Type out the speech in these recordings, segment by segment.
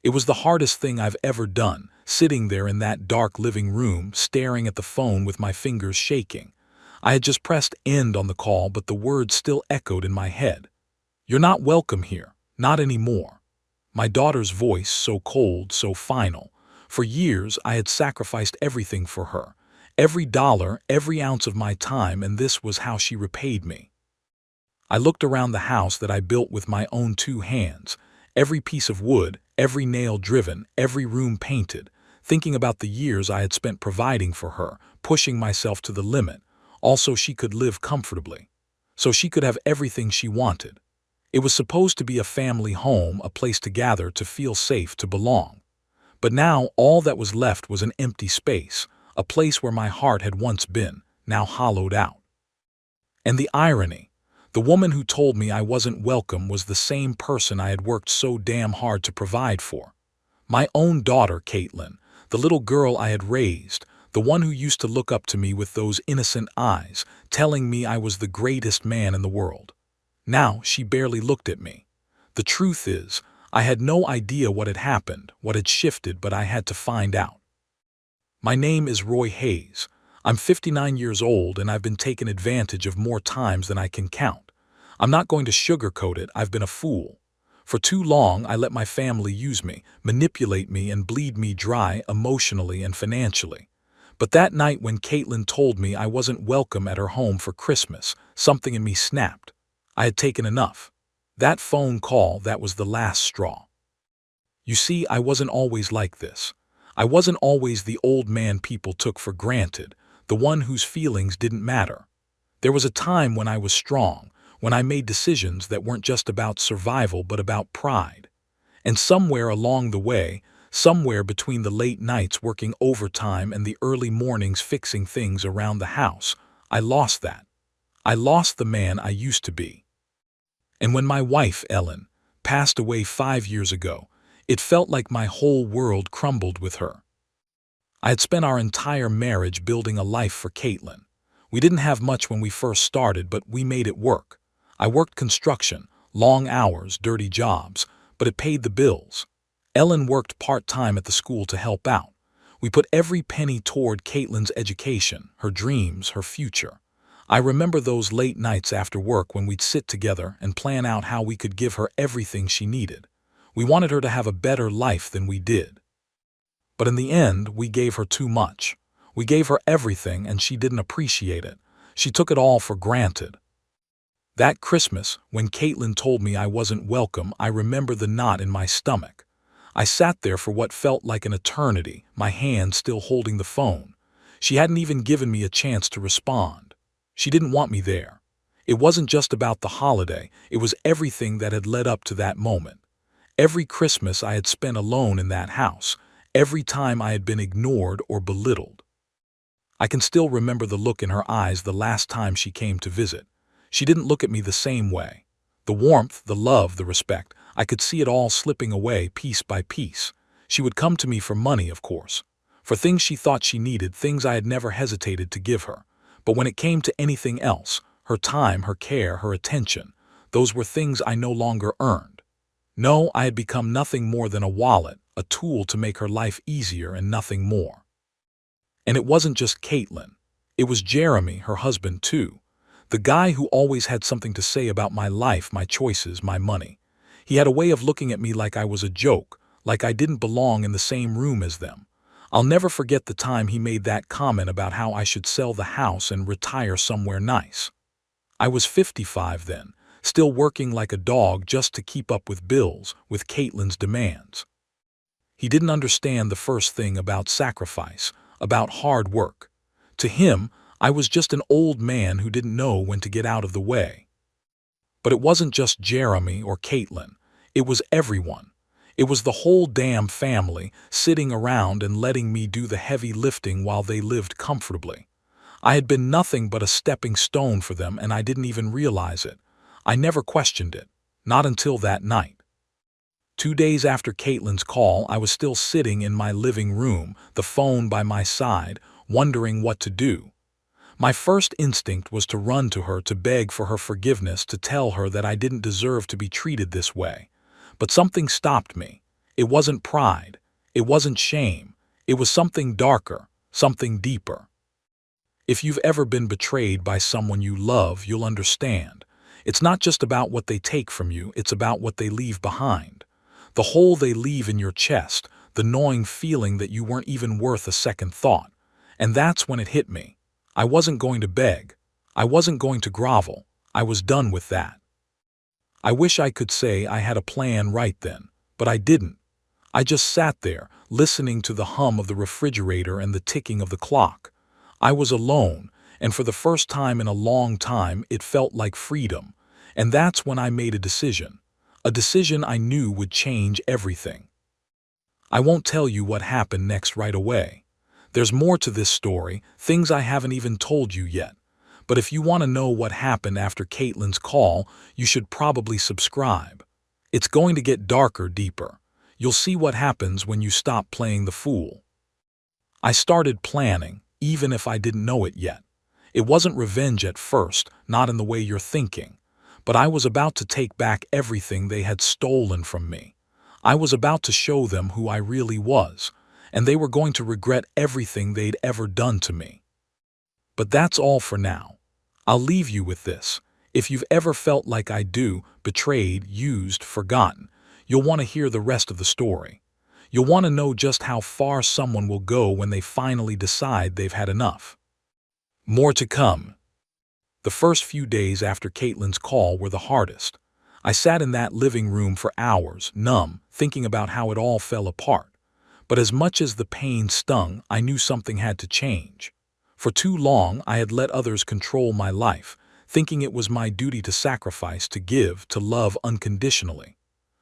It was the hardest thing I've ever done, sitting there in that dark living room, staring at the phone with my fingers shaking. I had just pressed end on the call, but the words still echoed in my head. "You're not welcome here. Not anymore." My daughter's voice, so cold, so final. For years, I had sacrificed everything for her. Every dollar, every ounce of my time, and this was how she repaid me. I looked around the house that I built with my own two hands. Every piece of wood, every nail driven, every room painted, thinking about the years I had spent providing for her, pushing myself to the limit, also she could live comfortably. So she could have everything she wanted. It was supposed to be a family home, a place to gather, to feel safe, to belong. But now all that was left was an empty space, a place where my heart had once been, now hollowed out. And the irony, the woman who told me I wasn't welcome was the same person I had worked so damn hard to provide for. My own daughter, Caitlin, the little girl I had raised, the one who used to look up to me with those innocent eyes, telling me I was the greatest man in the world. Now she barely looked at me. The truth is, I had no idea what had happened, what had shifted, but I had to find out. My name is Roy Hayes. I'm 59 years old and I've been taken advantage of more times than I can count. I'm not going to sugarcoat it, I've been a fool. For too long I let my family use me, manipulate me, and bleed me dry emotionally and financially. But that night when Caitlin told me I wasn't welcome at her home for Christmas, something in me snapped. I had taken enough. That phone call, that was the last straw. You see, I wasn't always like this. I wasn't always the old man people took for granted, the one whose feelings didn't matter. There was a time when I was strong, when I made decisions that weren't just about survival but about pride. And somewhere along the way, somewhere between the late nights working overtime and the early mornings fixing things around the house, I lost that. I lost the man I used to be. And when my wife, Ellen, passed away 5 years ago, it felt like my whole world crumbled with her. I had spent our entire marriage building a life for Caitlin. We didn't have much when we first started, but we made it work. I worked construction, long hours, dirty jobs, but it paid the bills. Ellen worked part-time at the school to help out. We put every penny toward Caitlin's education, her dreams, her future. I remember those late nights after work when we'd sit together and plan out how we could give her everything she needed. We wanted her to have a better life than we did. But in the end, we gave her too much. We gave her everything and she didn't appreciate it. She took it all for granted. That Christmas, when Caitlin told me I wasn't welcome, I remember the knot in my stomach. I sat there for what felt like an eternity, my hand still holding the phone. She hadn't even given me a chance to respond. She didn't want me there. It wasn't just about the holiday, it was everything that had led up to that moment. Every Christmas I had spent alone in that house, every time I had been ignored or belittled. I can still remember the look in her eyes the last time she came to visit. She didn't look at me the same way. The warmth, the love, the respect, I could see it all slipping away piece by piece. She would come to me for money, of course, for things she thought she needed, things I had never hesitated to give her. But when it came to anything else, her time, her care, her attention, those were things I no longer earned. No, I had become nothing more than a wallet, a tool to make her life easier and nothing more. And it wasn't just Caitlin. It was Jeremy, her husband too. The guy who always had something to say about my life, my choices, my money. He had a way of looking at me like I was a joke, like I didn't belong in the same room as them. I'll never forget the time he made that comment about how I should sell the house and retire somewhere nice. I was 55 then, still working like a dog just to keep up with bills, with Caitlin's demands. He didn't understand the first thing about sacrifice, about hard work. To him, I was just an old man who didn't know when to get out of the way. But it wasn't just Jeremy or Caitlin. It was everyone. It was the whole damn family sitting around and letting me do the heavy lifting while they lived comfortably. I had been nothing but a stepping stone for them and I didn't even realize it. I never questioned it, not until that night. 2 days after Caitlin's call, I was still sitting in my living room, the phone by my side, wondering what to do. My first instinct was to run to her, to beg for her forgiveness, to tell her that I didn't deserve to be treated this way. But something stopped me. It wasn't pride. It wasn't shame. It was something darker, something deeper. If you've ever been betrayed by someone you love, you'll understand. It's not just about what they take from you, it's about what they leave behind. The hole they leave in your chest, the gnawing feeling that you weren't even worth a second thought. And that's when it hit me. I wasn't going to beg. I wasn't going to grovel. I was done with that. I wish I could say I had a plan right then, but I didn't. I just sat there, listening to the hum of the refrigerator and the ticking of the clock. I was alone, and for the first time in a long time, it felt like freedom. And that's when I made a decision I knew would change everything. I won't tell you what happened next right away. There's more to this story, things I haven't even told you yet. But if you want to know what happened after Caitlin's call, you should probably subscribe. It's going to get darker, deeper. You'll see what happens when you stop playing the fool. I started planning, even if I didn't know it yet. It wasn't revenge at first, not in the way you're thinking. But I was about to take back everything they had stolen from me. I was about to show them who I really was, and they were going to regret everything they'd ever done to me. But that's all for now. I'll leave you with this. If you've ever felt like I do, betrayed, used, forgotten, you'll want to hear the rest of the story. You'll want to know just how far someone will go when they finally decide they've had enough. More to come. The first few days after Caitlin's call were the hardest. I sat in that living room for hours, numb, thinking about how it all fell apart. But as much as the pain stung, I knew something had to change. For too long, I had let others control my life, thinking it was my duty to sacrifice, to give, to love unconditionally.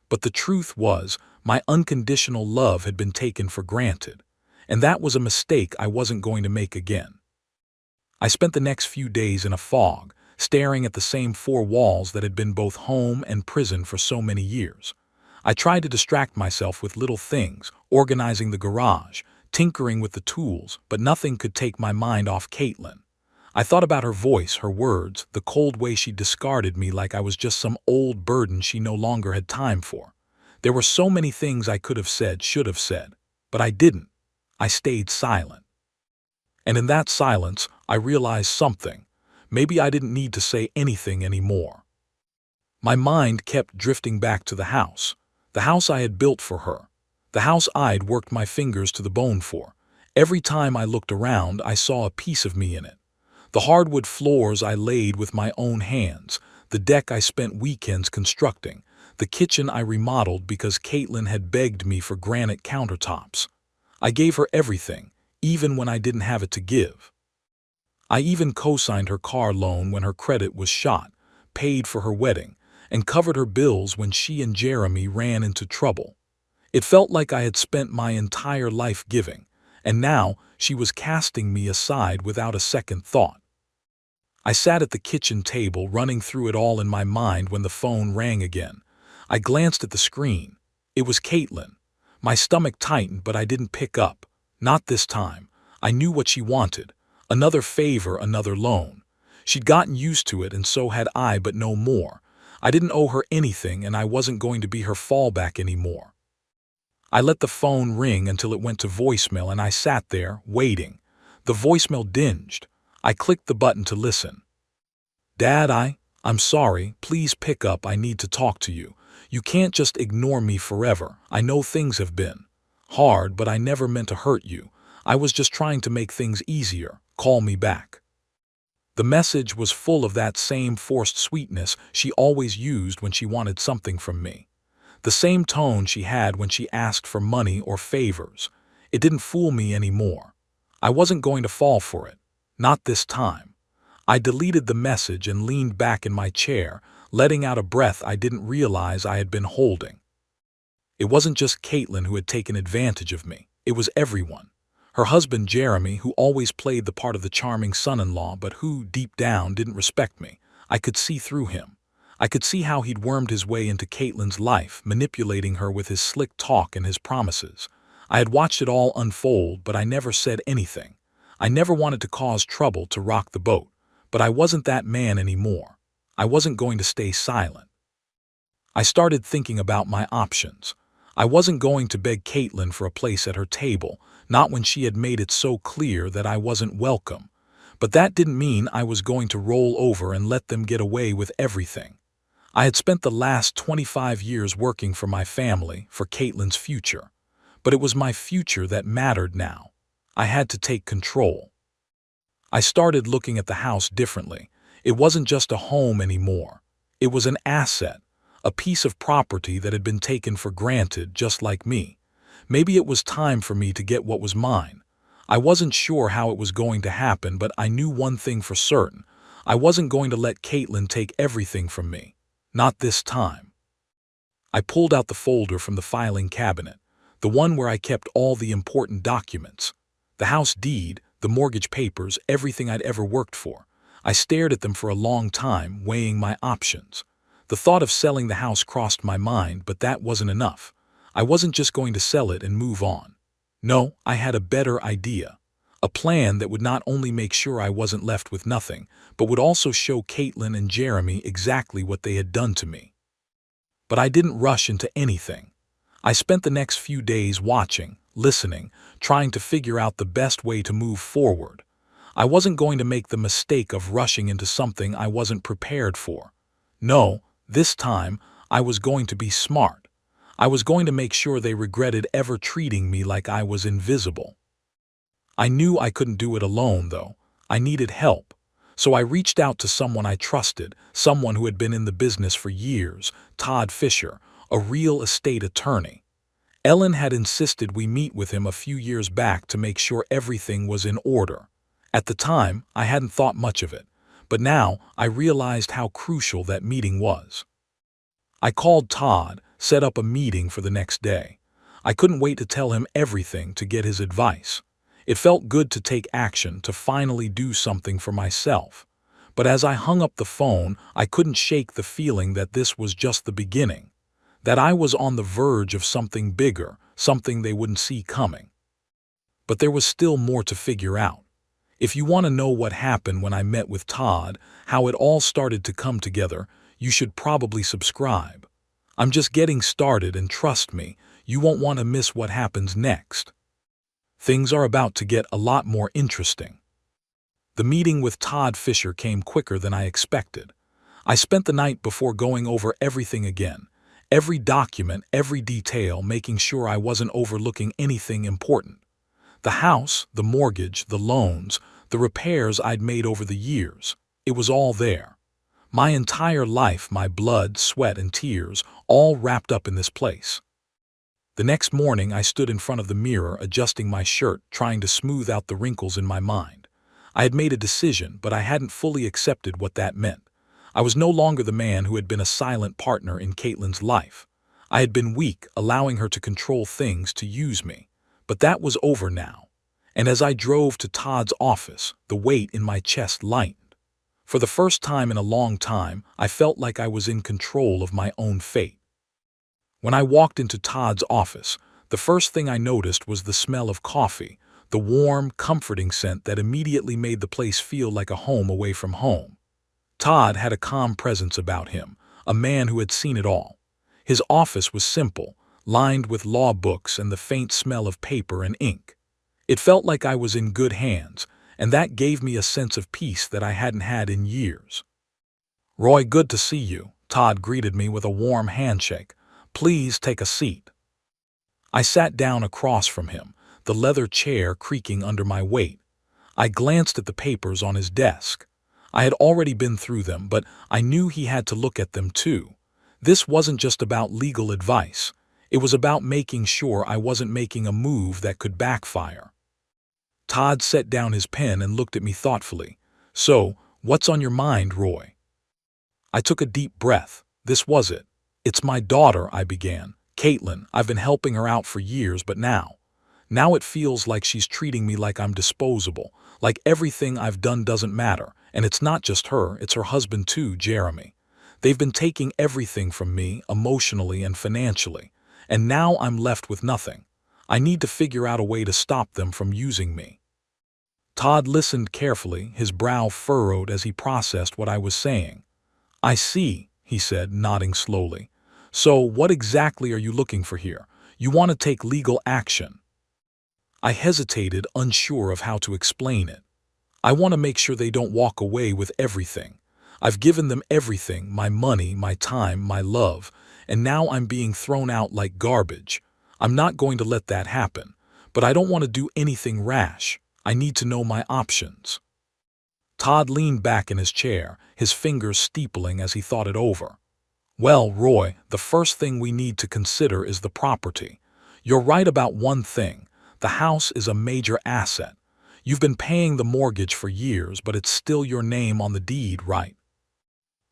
But the truth was, my unconditional love had been taken for granted, and that was a mistake I wasn't going to make again. I spent the next few days in a fog, staring at the same four walls that had been both home and prison for so many years. I tried to distract myself with little things, organizing the garage, tinkering with the tools, but nothing could take my mind off Caitlin. I thought about her voice, her words, the cold way she discarded me like I was just some old burden she no longer had time for. There were so many things I could have said, should have said, but I didn't. I stayed silent. And in that silence, I realized something. Maybe I didn't need to say anything anymore. My mind kept drifting back to the house I had built for her, the house I'd worked my fingers to the bone for. Every time I looked around, I saw a piece of me in it. The hardwood floors I laid with my own hands, the deck I spent weekends constructing, the kitchen I remodeled because Caitlin had begged me for granite countertops. I gave her everything, even when I didn't have it to give. I even co-signed her car loan when her credit was shot, paid for her wedding, and covered her bills when she and Jeremy ran into trouble. It felt like I had spent my entire life giving, and now she was casting me aside without a second thought. I sat at the kitchen table, running through it all in my mind when the phone rang again. I glanced at the screen. It was Caitlin. My stomach tightened, but I didn't pick up. Not this time. I knew what she wanted. Another favor, another loan. She'd gotten used to it, and so had I, but no more. I didn't owe her anything, and I wasn't going to be her fallback anymore. I let the phone ring until it went to voicemail, and I sat there, waiting. The voicemail dinged. I clicked the button to listen. "Dad, I'm sorry. Please pick up. I need to talk to you. You can't just ignore me forever. I know things have been hard, but I never meant to hurt you. I was just trying to make things easier. Call me back." The message was full of that same forced sweetness she always used when she wanted something from me. The same tone she had when she asked for money or favors. It didn't fool me anymore. I wasn't going to fall for it. Not this time. I deleted the message and leaned back in my chair, letting out a breath I didn't realize I had been holding. It wasn't just Caitlin who had taken advantage of me. It was everyone. Her husband Jeremy, who always played the part of the charming son-in-law, but who, deep down, didn't respect me. I could see through him. I could see how he'd wormed his way into Caitlin's life, manipulating her with his slick talk and his promises. I had watched it all unfold, but I never said anything. I never wanted to cause trouble, to rock the boat. But I wasn't that man anymore. I wasn't going to stay silent. I started thinking about my options. I wasn't going to beg Caitlin for a place at her table, not when she had made it so clear that I wasn't welcome. But that didn't mean I was going to roll over and let them get away with everything. I had spent the last 25 years working for my family, for Caitlin's future. But it was my future that mattered now. I had to take control. I started looking at the house differently. It wasn't just a home anymore. It was an asset, a piece of property that had been taken for granted just like me. Maybe it was time for me to get what was mine. I wasn't sure how it was going to happen, but I knew one thing for certain. I wasn't going to let Caitlin take everything from me. Not this time. I pulled out the folder from the filing cabinet, the one where I kept all the important documents. The house deed, the mortgage papers, everything I'd ever worked for. I stared at them for a long time, weighing my options. The thought of selling the house crossed my mind, but that wasn't enough. I wasn't just going to sell it and move on. No, I had a better idea. A plan that would not only make sure I wasn't left with nothing, but would also show Caitlin and Jeremy exactly what they had done to me. But I didn't rush into anything. I spent the next few days watching, listening, trying to figure out the best way to move forward. I wasn't going to make the mistake of rushing into something I wasn't prepared for. No, this time I was going to be smart. I was going to make sure they regretted ever treating me like I was invisible. I knew I couldn't do it alone, though. I needed help. So I reached out to someone I trusted, someone who had been in the business for years, Todd Fisher, a real estate attorney. Ellen had insisted we meet with him a few years back to make sure everything was in order. At the time, I hadn't thought much of it, but now I realized how crucial that meeting was. I called Todd, set up a meeting for the next day. I couldn't wait to tell him everything, to get his advice. It felt good to take action, to finally do something for myself. But as I hung up the phone, I couldn't shake the feeling that this was just the beginning. That I was on the verge of something bigger, something they wouldn't see coming. But there was still more to figure out. If you want to know what happened when I met with Todd, how it all started to come together, you should probably subscribe. I'm just getting started, and trust me, you won't want to miss what happens next. Things are about to get a lot more interesting. The meeting with Todd Fisher came quicker than I expected. I spent the night before going over everything again. Every document, every detail, making sure I wasn't overlooking anything important. The house, the mortgage, the loans, the repairs I'd made over the years. It was all there. My entire life, my blood, sweat, and tears, all wrapped up in this place. The next morning, I stood in front of the mirror, adjusting my shirt, trying to smooth out the wrinkles in my mind. I had made a decision, but I hadn't fully accepted what that meant. I was no longer the man who had been a silent partner in Caitlin's life. I had been weak, allowing her to control things, to use me. But that was over now. And as I drove to Todd's office, the weight in my chest lightened. For the first time in a long time, I felt like I was in control of my own fate. When I walked into Todd's office, the first thing I noticed was the smell of coffee, the warm, comforting scent that immediately made the place feel like a home away from home. Todd had a calm presence about him, a man who had seen it all. His office was simple, lined with law books and the faint smell of paper and ink. It felt like I was in good hands, and that gave me a sense of peace that I hadn't had in years. "Roy, good to see you," Todd greeted me with a warm handshake. "Please take a seat." I sat down across from him, the leather chair creaking under my weight. I glanced at the papers on his desk. I had already been through them, but I knew he had to look at them too. This wasn't just about legal advice. It was about making sure I wasn't making a move that could backfire. Todd set down his pen and looked at me thoughtfully. "So, what's on your mind, Roy?" I took a deep breath. This was it. "It's my daughter," I began. "Caitlin, I've been helping her out for years, but now it feels like she's treating me like I'm disposable, like everything I've done doesn't matter. And it's not just her, it's her husband too, Jeremy. They've been taking everything from me, emotionally and financially. And now I'm left with nothing. I need to figure out a way to stop them from using me." Todd listened carefully, his brow furrowed as he processed what I was saying. "I see," he said, nodding slowly. "So what exactly are you looking for here? You want to take legal action." I hesitated, unsure of how to explain it. "I want to make sure they don't walk away with everything. I've given them everything, my money, my time, my love, and now I'm being thrown out like garbage. I'm not going to let that happen, but I don't want to do anything rash. I need to know my options." Todd leaned back in his chair, his fingers steepling as he thought it over. "Well, Roy, the first thing we need to consider is the property. You're right about one thing. The house is a major asset. You've been paying the mortgage for years, but it's still your name on the deed, right?"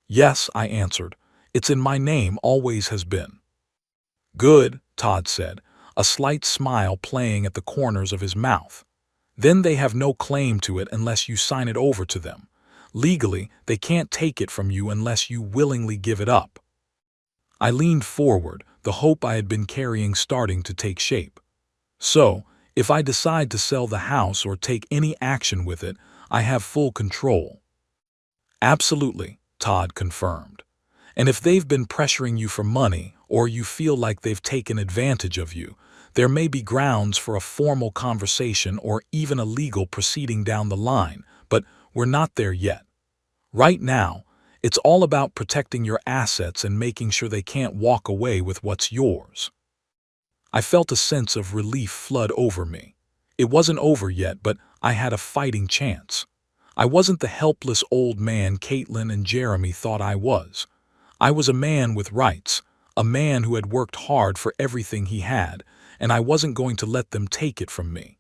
"Yes," I answered. "It's in my name, always has been." "Good," Todd said, a slight smile playing at the corners of his mouth. "Then they have no claim to it unless you sign it over to them. Legally, they can't take it from you unless you willingly give it up." I leaned forward, the hope I had been carrying starting to take shape. "So, if I decide to sell the house or take any action with it, I have full control." "Absolutely," Todd confirmed. "And if they've been pressuring you for money, or you feel like they've taken advantage of you, there may be grounds for a formal conversation or even a legal proceeding down the line, but we're not there yet. Right now, it's all about protecting your assets and making sure they can't walk away with what's yours." I felt a sense of relief flood over me. It wasn't over yet, but I had a fighting chance. I wasn't the helpless old man Caitlin and Jeremy thought I was. I was a man with rights, a man who had worked hard for everything he had, and I wasn't going to let them take it from me.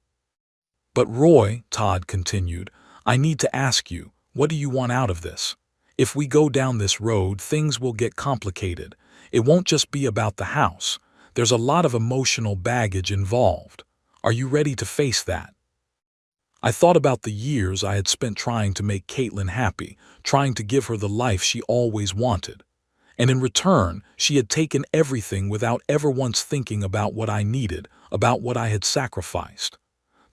"But Roy," Todd continued, "I need to ask you, what do you want out of this? If we go down this road, things will get complicated. It won't just be about the house. There's a lot of emotional baggage involved. Are you ready to face that?" I thought about the years I had spent trying to make Caitlin happy, trying to give her the life she always wanted. And in return, she had taken everything without ever once thinking about what I needed, about what I had sacrificed.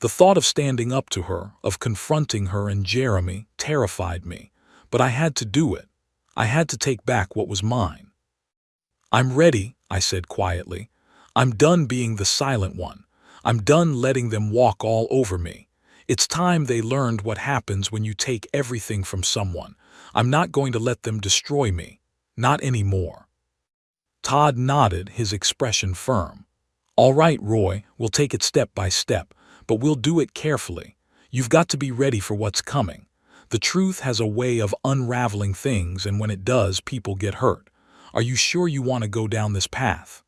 The thought of standing up to her, of confronting her and Jeremy, terrified me. But I had to do it. I had to take back what was mine. "I'm ready," I said quietly. "I'm done being the silent one. I'm done letting them walk all over me. It's time they learned what happens when you take everything from someone. I'm not going to let them destroy me. Not anymore." Todd nodded, his expression firm. "All right, Roy, we'll take it step by step, but we'll do it carefully. You've got to be ready for what's coming. The truth has a way of unraveling things, and when it does, people get hurt. Are you sure you want to go down this path?"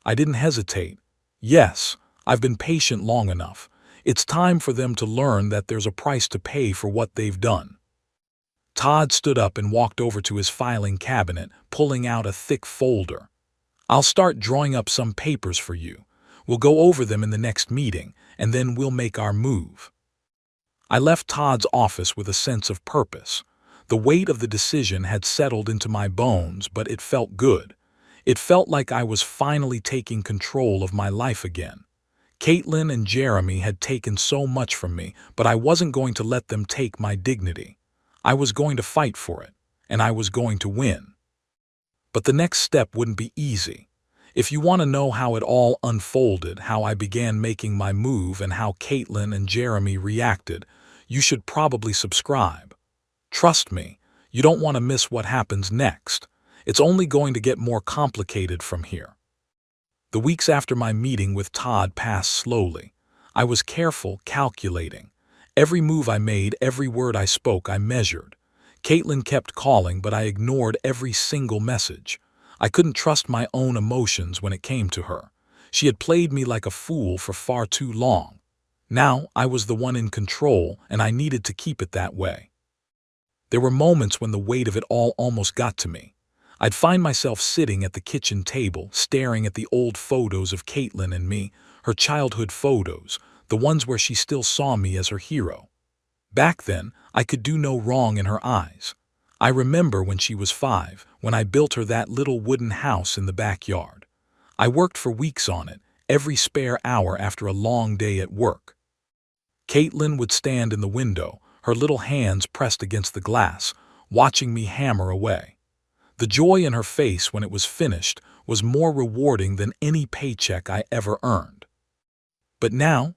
I didn't hesitate. "Yes, I've been patient long enough. It's time for them to learn that there's a price to pay for what they've done." Todd stood up and walked over to his filing cabinet, pulling out a thick folder. "I'll start drawing up some papers for you. We'll go over them in the next meeting, and then we'll make our move." I left Todd's office with a sense of purpose. The weight of the decision had settled into my bones, but it felt good. It felt like I was finally taking control of my life again. Caitlin and Jeremy had taken so much from me, but I wasn't going to let them take my dignity. I was going to fight for it, and I was going to win. But the next step wouldn't be easy. If you want to know how it all unfolded, how I began making my move, and how Caitlin and Jeremy reacted, you should probably subscribe. Trust me, you don't want to miss what happens next. It's only going to get more complicated from here. The weeks after my meeting with Todd passed slowly. I was careful, calculating. Every move I made, every word I spoke, I measured. Caitlin kept calling, but I ignored every single message. I couldn't trust my own emotions when it came to her. She had played me like a fool for far too long. Now I was the one in control, and I needed to keep it that way. There were moments when the weight of it all almost got to me. I'd find myself sitting at the kitchen table, staring at the old photos of Caitlin and me, her childhood photos, the ones where she still saw me as her hero. Back then, I could do no wrong in her eyes. I remember when she was 5, when I built her that little wooden house in the backyard. I worked for weeks on it, every spare hour after a long day at work. Caitlin would stand in the window, her little hands pressed against the glass, watching me hammer away. The joy in her face when it was finished was more rewarding than any paycheck I ever earned. But now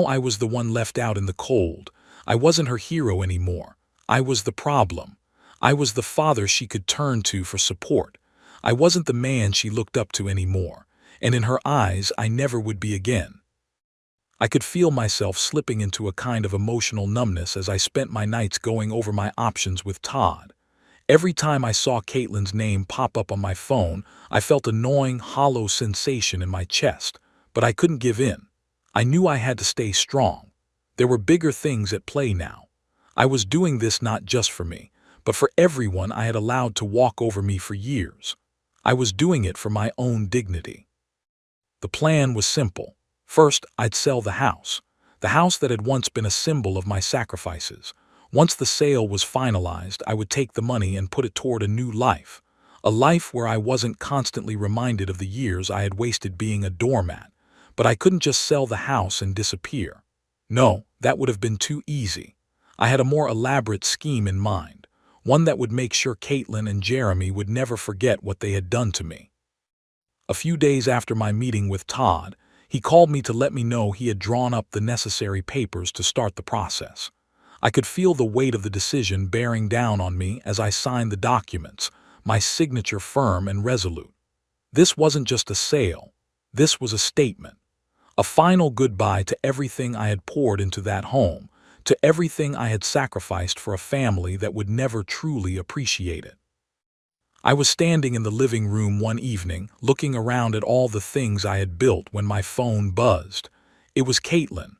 I was the one left out in the cold. I wasn't her hero anymore. I was the problem. I was the father she could turn to for support. I wasn't the man she looked up to anymore, and in her eyes I never would be again. I could feel myself slipping into a kind of emotional numbness as I spent my nights going over my options with Todd. Every time I saw Caitlin's name pop up on my phone, I felt a gnawing, hollow sensation in my chest, but I couldn't give in. I knew I had to stay strong. There were bigger things at play now. I was doing this not just for me, but for everyone I had allowed to walk over me for years. I was doing it for my own dignity. The plan was simple. First, I'd sell the house that had once been a symbol of my sacrifices. Once the sale was finalized, I would take the money and put it toward a new life, a life where I wasn't constantly reminded of the years I had wasted being a doormat. But I couldn't just sell the house and disappear. No, that would have been too easy. I had a more elaborate scheme in mind, one that would make sure Caitlin and Jeremy would never forget what they had done to me. A few days after my meeting with Todd, he called me to let me know he had drawn up the necessary papers to start the process. I could feel the weight of the decision bearing down on me as I signed the documents, my signature firm and resolute. This wasn't just a sale. This was a statement. A final goodbye to everything I had poured into that home, to everything I had sacrificed for a family that would never truly appreciate it. I was standing in the living room one evening, looking around at all the things I had built when my phone buzzed. It was Caitlin.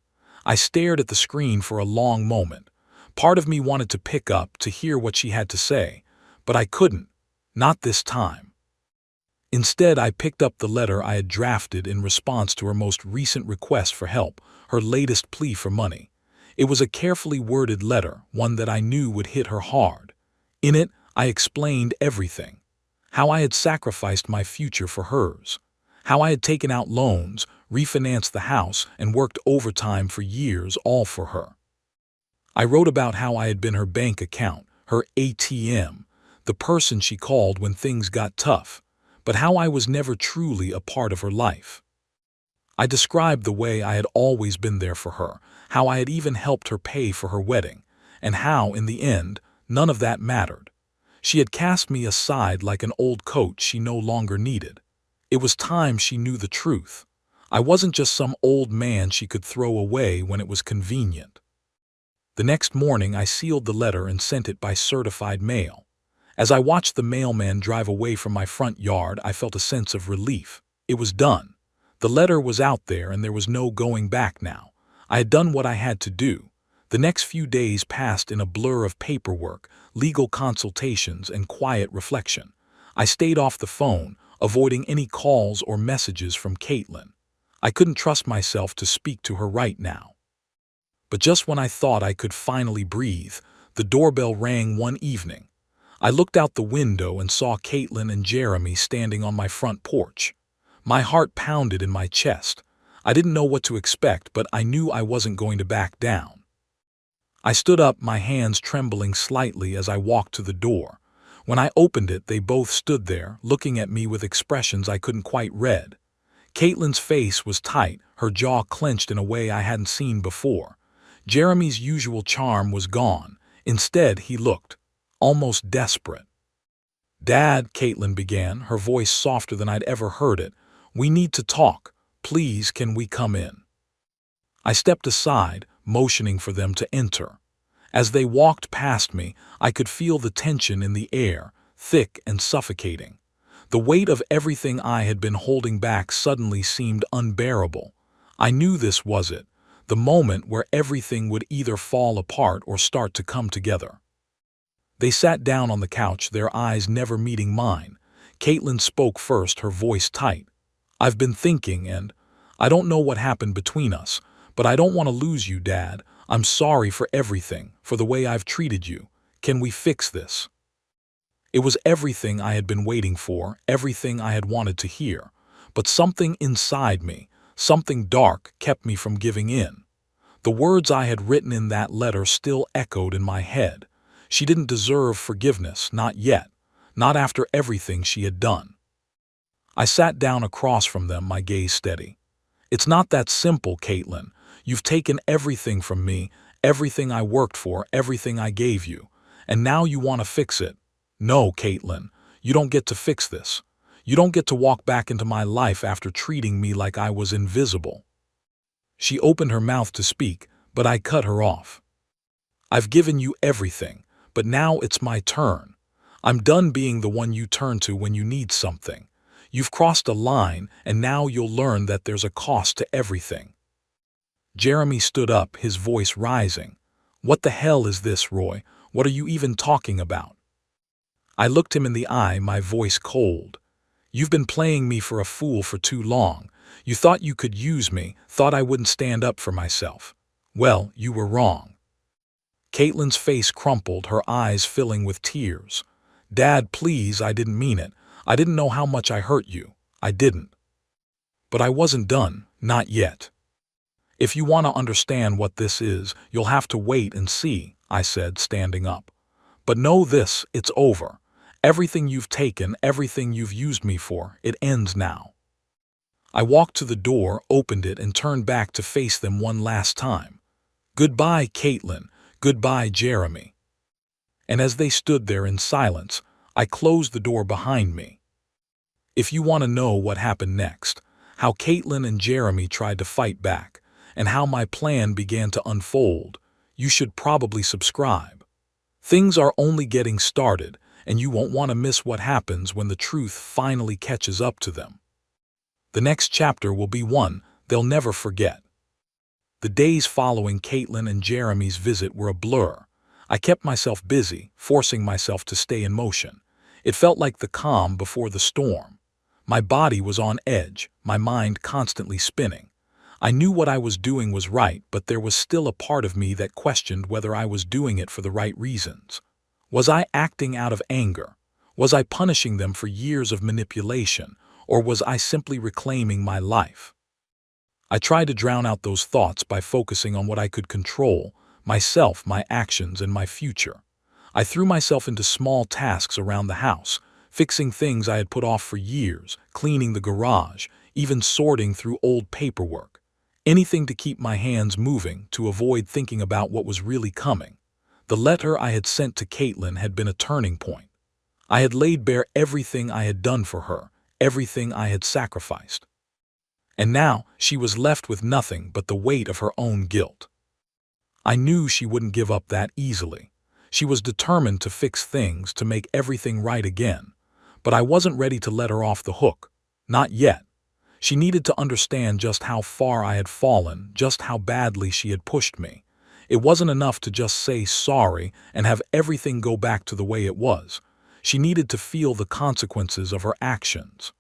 I stared at the screen for a long moment. Part of me wanted to pick up to hear what she had to say, but I couldn't. Not this time. Instead, I picked up the letter I had drafted in response to her most recent request for help, her latest plea for money. It was a carefully worded letter, one that I knew would hit her hard. In it, I explained everything. How I had sacrificed my future for hers. How I had taken out loans, refinanced the house, and worked overtime for years, all for her. I wrote about how I had been her bank account, her ATM, the person she called when things got tough, but how I was never truly a part of her life. I described the way I had always been there for her, how I had even helped her pay for her wedding, and how, in the end, none of that mattered. She had cast me aside like an old coat she no longer needed. It was time she knew the truth. I wasn't just some old man she could throw away when it was convenient. The next morning I sealed the letter and sent it by certified mail. As I watched the mailman drive away from my front yard, I felt a sense of relief. It was done. The letter was out there and there was no going back now. I had done what I had to do. The next few days passed in a blur of paperwork, legal consultations, and quiet reflection. I stayed off the phone, avoiding any calls or messages from Caitlin. I couldn't trust myself to speak to her right now. But just when I thought I could finally breathe, the doorbell rang one evening. I looked out the window and saw Caitlin and Jeremy standing on my front porch. My heart pounded in my chest. I didn't know what to expect, but I knew I wasn't going to back down. I stood up, my hands trembling slightly as I walked to the door. When I opened it, they both stood there, looking at me with expressions I couldn't quite read. Caitlin's face was tight, her jaw clenched in a way I hadn't seen before. Jeremy's usual charm was gone. Instead, he looked almost desperate. "Dad," Caitlin began, her voice softer than I'd ever heard it, "we need to talk. Please, can we come in?" I stepped aside, motioning for them to enter. As they walked past me, I could feel the tension in the air, thick and suffocating. The weight of everything I had been holding back suddenly seemed unbearable. I knew this was it, the moment where everything would either fall apart or start to come together. They sat down on the couch, their eyes never meeting mine. Caitlin spoke first, her voice tight. "I've been thinking, and I don't know what happened between us, but I don't want to lose you, Dad. I'm sorry for everything, for the way I've treated you. Can we fix this?" It was everything I had been waiting for, everything I had wanted to hear. But something inside me, something dark, kept me from giving in. The words I had written in that letter still echoed in my head. She didn't deserve forgiveness, not yet, not after everything she had done. I sat down across from them, my gaze steady. It's not that simple, Caitlin. You've taken everything from me, everything I worked for, everything I gave you, and now you want to fix it. No, Caitlin, you don't get to fix this. You don't get to walk back into my life after treating me like I was invisible. She opened her mouth to speak, but I cut her off. I've given you everything, but now it's my turn. I'm done being the one you turn to when you need something. You've crossed a line, and now you'll learn that there's a cost to everything. Jeremy stood up, his voice rising. What the hell is this, Roy? What are you even talking about? I looked him in the eye, my voice cold. You've been playing me for a fool for too long. You thought you could use me, thought I wouldn't stand up for myself. Well, you were wrong. Caitlin's face crumpled, her eyes filling with tears. Dad, please, I didn't mean it. I didn't know how much I hurt you. I didn't. But I wasn't done, not yet. If you want to understand what this is, you'll have to wait and see, I said, standing up. But know this, it's over. Everything you've taken, everything you've used me for, it ends now. I walked to the door, opened it, and turned back to face them one last time. Goodbye, Caitlin. Goodbye, Jeremy. And as they stood there in silence, I closed the door behind me. If you want to know what happened next, how Caitlin and Jeremy tried to fight back, and how my plan began to unfold, you should probably subscribe. Things are only getting started, and you won't want to miss what happens when the truth finally catches up to them. The next chapter will be one they'll never forget. The days following Caitlin and Jeremy's visit were a blur. I kept myself busy, forcing myself to stay in motion. It felt like the calm before the storm. My body was on edge, my mind constantly spinning. I knew what I was doing was right, but there was still a part of me that questioned whether I was doing it for the right reasons. Was I acting out of anger? Was I punishing them for years of manipulation, or was I simply reclaiming my life? I tried to drown out those thoughts by focusing on what I could control, myself, my actions, and my future. I threw myself into small tasks around the house, fixing things I had put off for years, cleaning the garage, even sorting through old paperwork. Anything to keep my hands moving, to avoid thinking about what was really coming. The letter I had sent to Caitlin had been a turning point. I had laid bare everything I had done for her, everything I had sacrificed. And now she was left with nothing but the weight of her own guilt. I knew she wouldn't give up that easily. She was determined to fix things, to make everything right again. But I wasn't ready to let her off the hook. Not yet. She needed to understand just how far I had fallen, just how badly she had pushed me. It wasn't enough to just say sorry and have everything go back to the way it was. She needed to feel the consequences of her actions.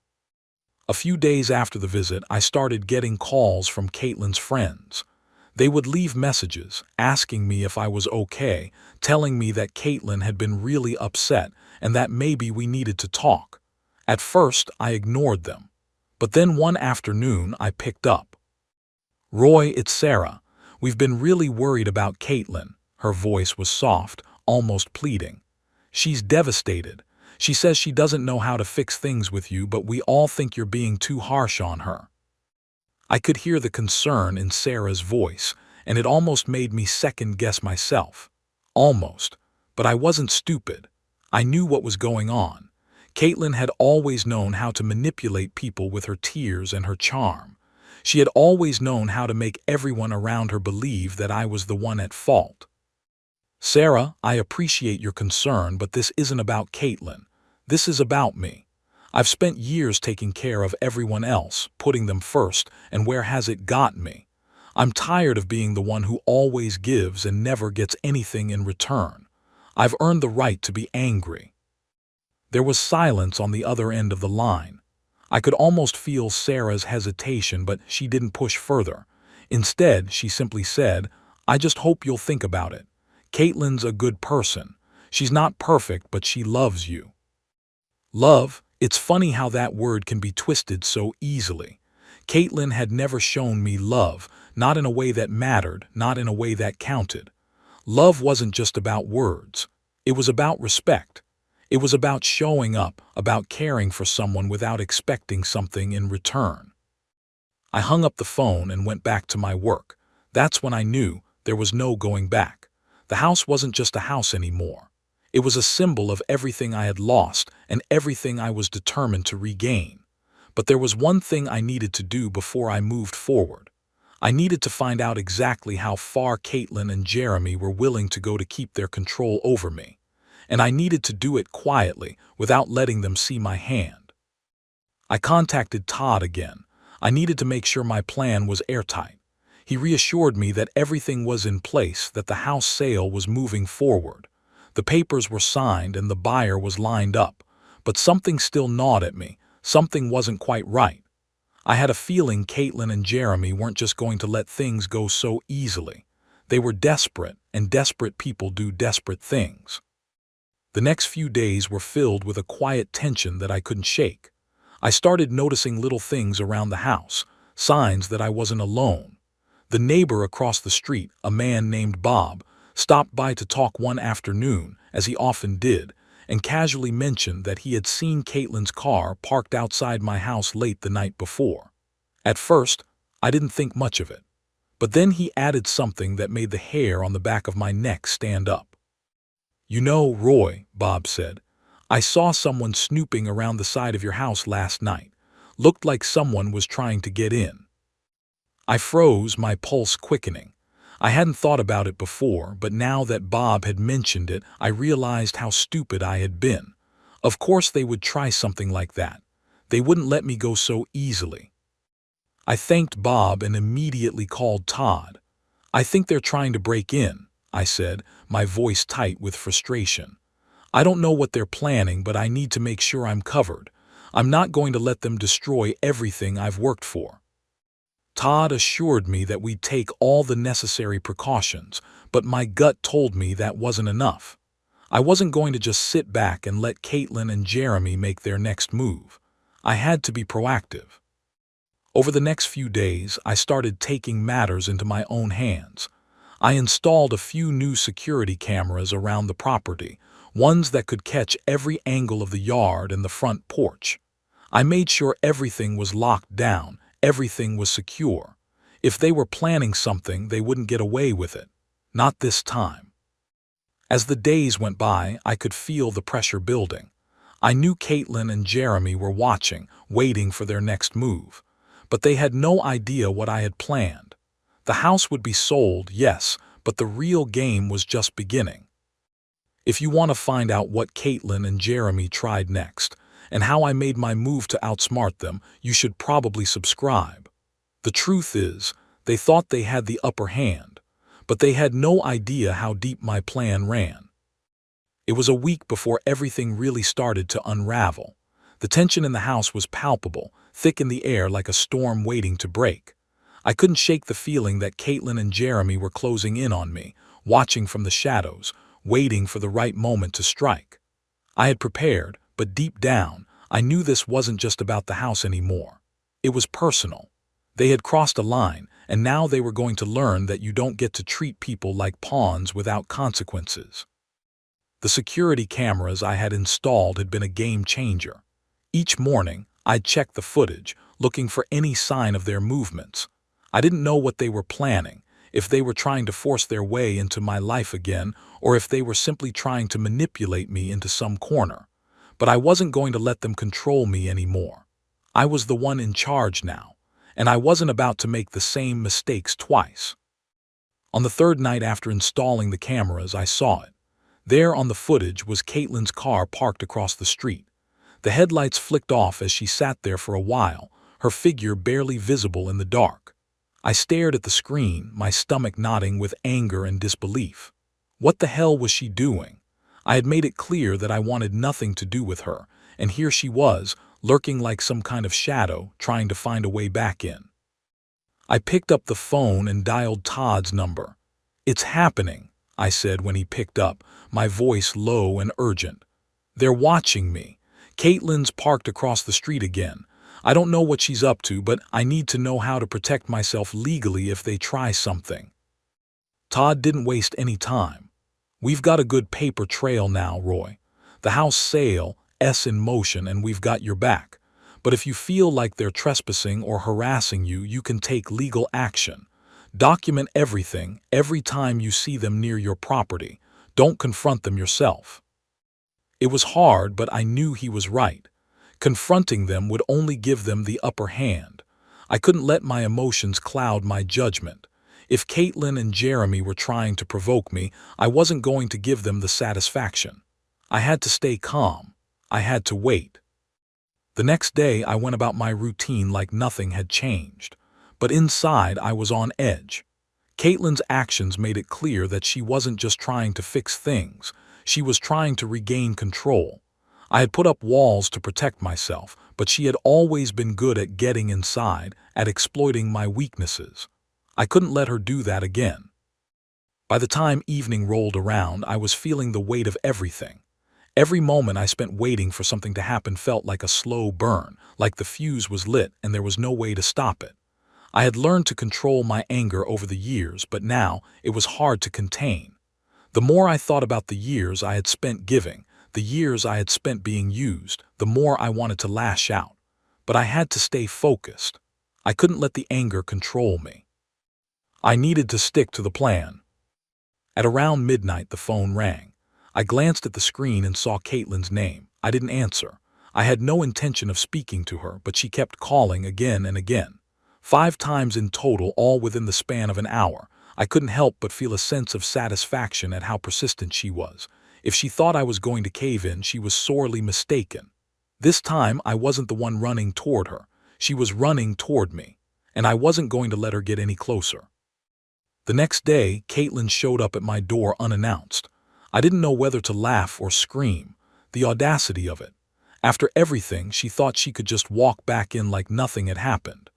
A few days after the visit, I started getting calls from Caitlin's friends. They would leave messages, asking me if I was okay, telling me that Caitlin had been really upset and that maybe we needed to talk. At first, I ignored them. But then one afternoon, I picked up. Roy, it's Sarah. We've been really worried about Caitlin. Her voice was soft, almost pleading. She's devastated. She says she doesn't know how to fix things with you, but we all think you're being too harsh on her. I could hear the concern in Sarah's voice, and it almost made me second-guess myself. Almost. But I wasn't stupid. I knew what was going on. Caitlin had always known how to manipulate people with her tears and her charm. She had always known how to make everyone around her believe that I was the one at fault. Sarah, I appreciate your concern, but this isn't about Caitlin. This is about me. I've spent years taking care of everyone else, putting them first, and where has it got me? I'm tired of being the one who always gives and never gets anything in return. I've earned the right to be angry. There was silence on the other end of the line. I could almost feel Sarah's hesitation, but she didn't push further. Instead, she simply said, I just hope you'll think about it. Caitlin's a good person. She's not perfect, but she loves you. Love, it's funny how that word can be twisted so easily. Caitlin had never shown me love, not in a way that mattered, not in a way that counted. Love wasn't just about words. It was about respect. It was about showing up, about caring for someone without expecting something in return. I hung up the phone and went back to my work. That's when I knew there was no going back. The house wasn't just a house anymore. It was a symbol of everything I had lost and everything I was determined to regain. But there was one thing I needed to do before I moved forward. I needed to find out exactly how far Caitlin and Jeremy were willing to go to keep their control over me. And I needed to do it quietly, without letting them see my hand. I contacted Todd again. I needed to make sure my plan was airtight. He reassured me that everything was in place, that the house sale was moving forward. The papers were signed and the buyer was lined up. But something still gnawed at me. Something wasn't quite right. I had a feeling Caitlin and Jeremy weren't just going to let things go so easily. They were desperate, and desperate people do desperate things. The next few days were filled with a quiet tension that I couldn't shake. I started noticing little things around the house, signs that I wasn't alone. The neighbor across the street, a man named Bob, stopped by to talk one afternoon, as he often did, and casually mentioned that he had seen Caitlin's car parked outside my house late the night before. At first, I didn't think much of it. But then he added something that made the hair on the back of my neck stand up. "You know, Roy," Bob said, "I saw someone snooping around the side of your house last night. Looked like someone was trying to get in." I froze, my pulse quickening. I hadn't thought about it before, but now that Bob had mentioned it, I realized how stupid I had been. Of course they would try something like that. They wouldn't let me go so easily. I thanked Bob and immediately called Todd. "I think they're trying to break in," I said, my voice tight with frustration. "I don't know what they're planning, but I need to make sure I'm covered. I'm not going to let them destroy everything I've worked for." Todd assured me that we'd take all the necessary precautions, but my gut told me that wasn't enough. I wasn't going to just sit back and let Caitlin and Jeremy make their next move. I had to be proactive. Over the next few days, I started taking matters into my own hands. I installed a few new security cameras around the property, ones that could catch every angle of the yard and the front porch. I made sure everything was locked down, everything was secure. If they were planning something, they wouldn't get away with it. Not this time. As the days went by, I could feel the pressure building. I knew Caitlin and Jeremy were watching, waiting for their next move. But they had no idea what I had planned. The house would be sold, yes, but the real game was just beginning. If you want to find out what Caitlin and Jeremy tried next, and how I made my move to outsmart them, you should probably subscribe. The truth is, they thought they had the upper hand, but they had no idea how deep my plan ran. It was a week before everything really started to unravel. The tension in the house was palpable, thick in the air like a storm waiting to break. I couldn't shake the feeling that Caitlin and Jeremy were closing in on me, watching from the shadows, waiting for the right moment to strike. I had prepared, but deep down, I knew this wasn't just about the house anymore. It was personal. They had crossed a line, and now they were going to learn that you don't get to treat people like pawns without consequences. The security cameras I had installed had been a game changer. Each morning, I'd check the footage, looking for any sign of their movements. I didn't know what they were planning, if they were trying to force their way into my life again, or if they were simply trying to manipulate me into some corner. But I wasn't going to let them control me anymore. I was the one in charge now, and I wasn't about to make the same mistakes twice. On the third night after installing the cameras, I saw it. There on the footage was Caitlin's car parked across the street. The headlights flicked off as she sat there for a while, her figure barely visible in the dark. I stared at the screen, my stomach knotting with anger and disbelief. What the hell was she doing? I had made it clear that I wanted nothing to do with her, and here she was, lurking like some kind of shadow, trying to find a way back in. I picked up the phone and dialed Todd's number. "It's happening," I said when he picked up, my voice low and urgent. "They're watching me. Caitlin's parked across the street again. I don't know what she's up to, but I need to know how to protect myself legally if they try something." Todd didn't waste any time. "We've got a good paper trail now, Roy. The house sale, S in motion, and we've got your back. But if you feel like they're trespassing or harassing you, you can take legal action. Document everything every time you see them near your property. Don't confront them yourself. It was hard, but I knew he was right. Confronting them would only give them the upper hand. I couldn't let my emotions cloud my judgment. If Caitlin and Jeremy were trying to provoke me, I wasn't going to give them the satisfaction. I had to stay calm. I had to wait. The next day I went about my routine like nothing had changed. But inside I was on edge. Caitlin's actions made it clear that she wasn't just trying to fix things. She was trying to regain control. I had put up walls to protect myself, but she had always been good at getting inside, at exploiting my weaknesses. I couldn't let her do that again. By the time evening rolled around, I was feeling the weight of everything. Every moment I spent waiting for something to happen felt like a slow burn, like the fuse was lit and there was no way to stop it. I had learned to control my anger over the years, but now it was hard to contain. The more I thought about the years I had spent giving, the years I had spent being used, the more I wanted to lash out. But I had to stay focused. I couldn't let the anger control me. I needed to stick to the plan. At around midnight, the phone rang. I glanced at the screen and saw Caitlin's name. I didn't answer. I had no intention of speaking to her, but she kept calling again and again. 5 times in total, all within the span of an hour. I couldn't help but feel a sense of satisfaction at how persistent she was. If she thought I was going to cave in, she was sorely mistaken. This time, I wasn't the one running toward her. She was running toward me, and I wasn't going to let her get any closer. The next day, Caitlin showed up at my door unannounced. I didn't know whether to laugh or scream. The audacity of it. After everything, she thought she could just walk back in like nothing had happened.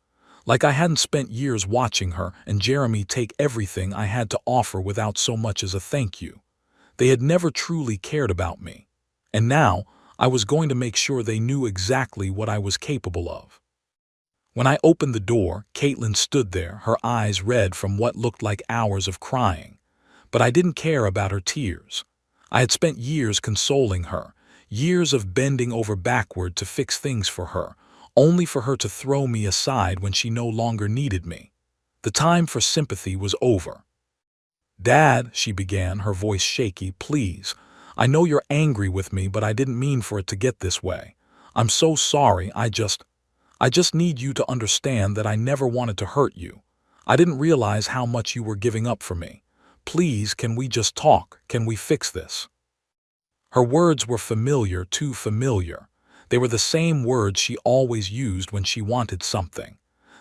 Like I hadn't spent years watching her and Jeremy take everything I had to offer without so much as a thank you. They had never truly cared about me. And now, I was going to make sure they knew exactly what I was capable of. When I opened the door, Caitlin stood there, her eyes red from what looked like hours of crying. But I didn't care about her tears. I had spent years consoling her, years of bending over backward to fix things for her, only for her to throw me aside when she no longer needed me. The time for sympathy was over. "Dad," she began, her voice shaky, "please. I know you're angry with me, but I didn't mean for it to get this way. I'm so sorry. I just need you to understand that I never wanted to hurt you. I didn't realize how much you were giving up for me. Please, can we just talk? Can we fix this?" Her words were familiar, too familiar. They were the same words she always used when she wanted something.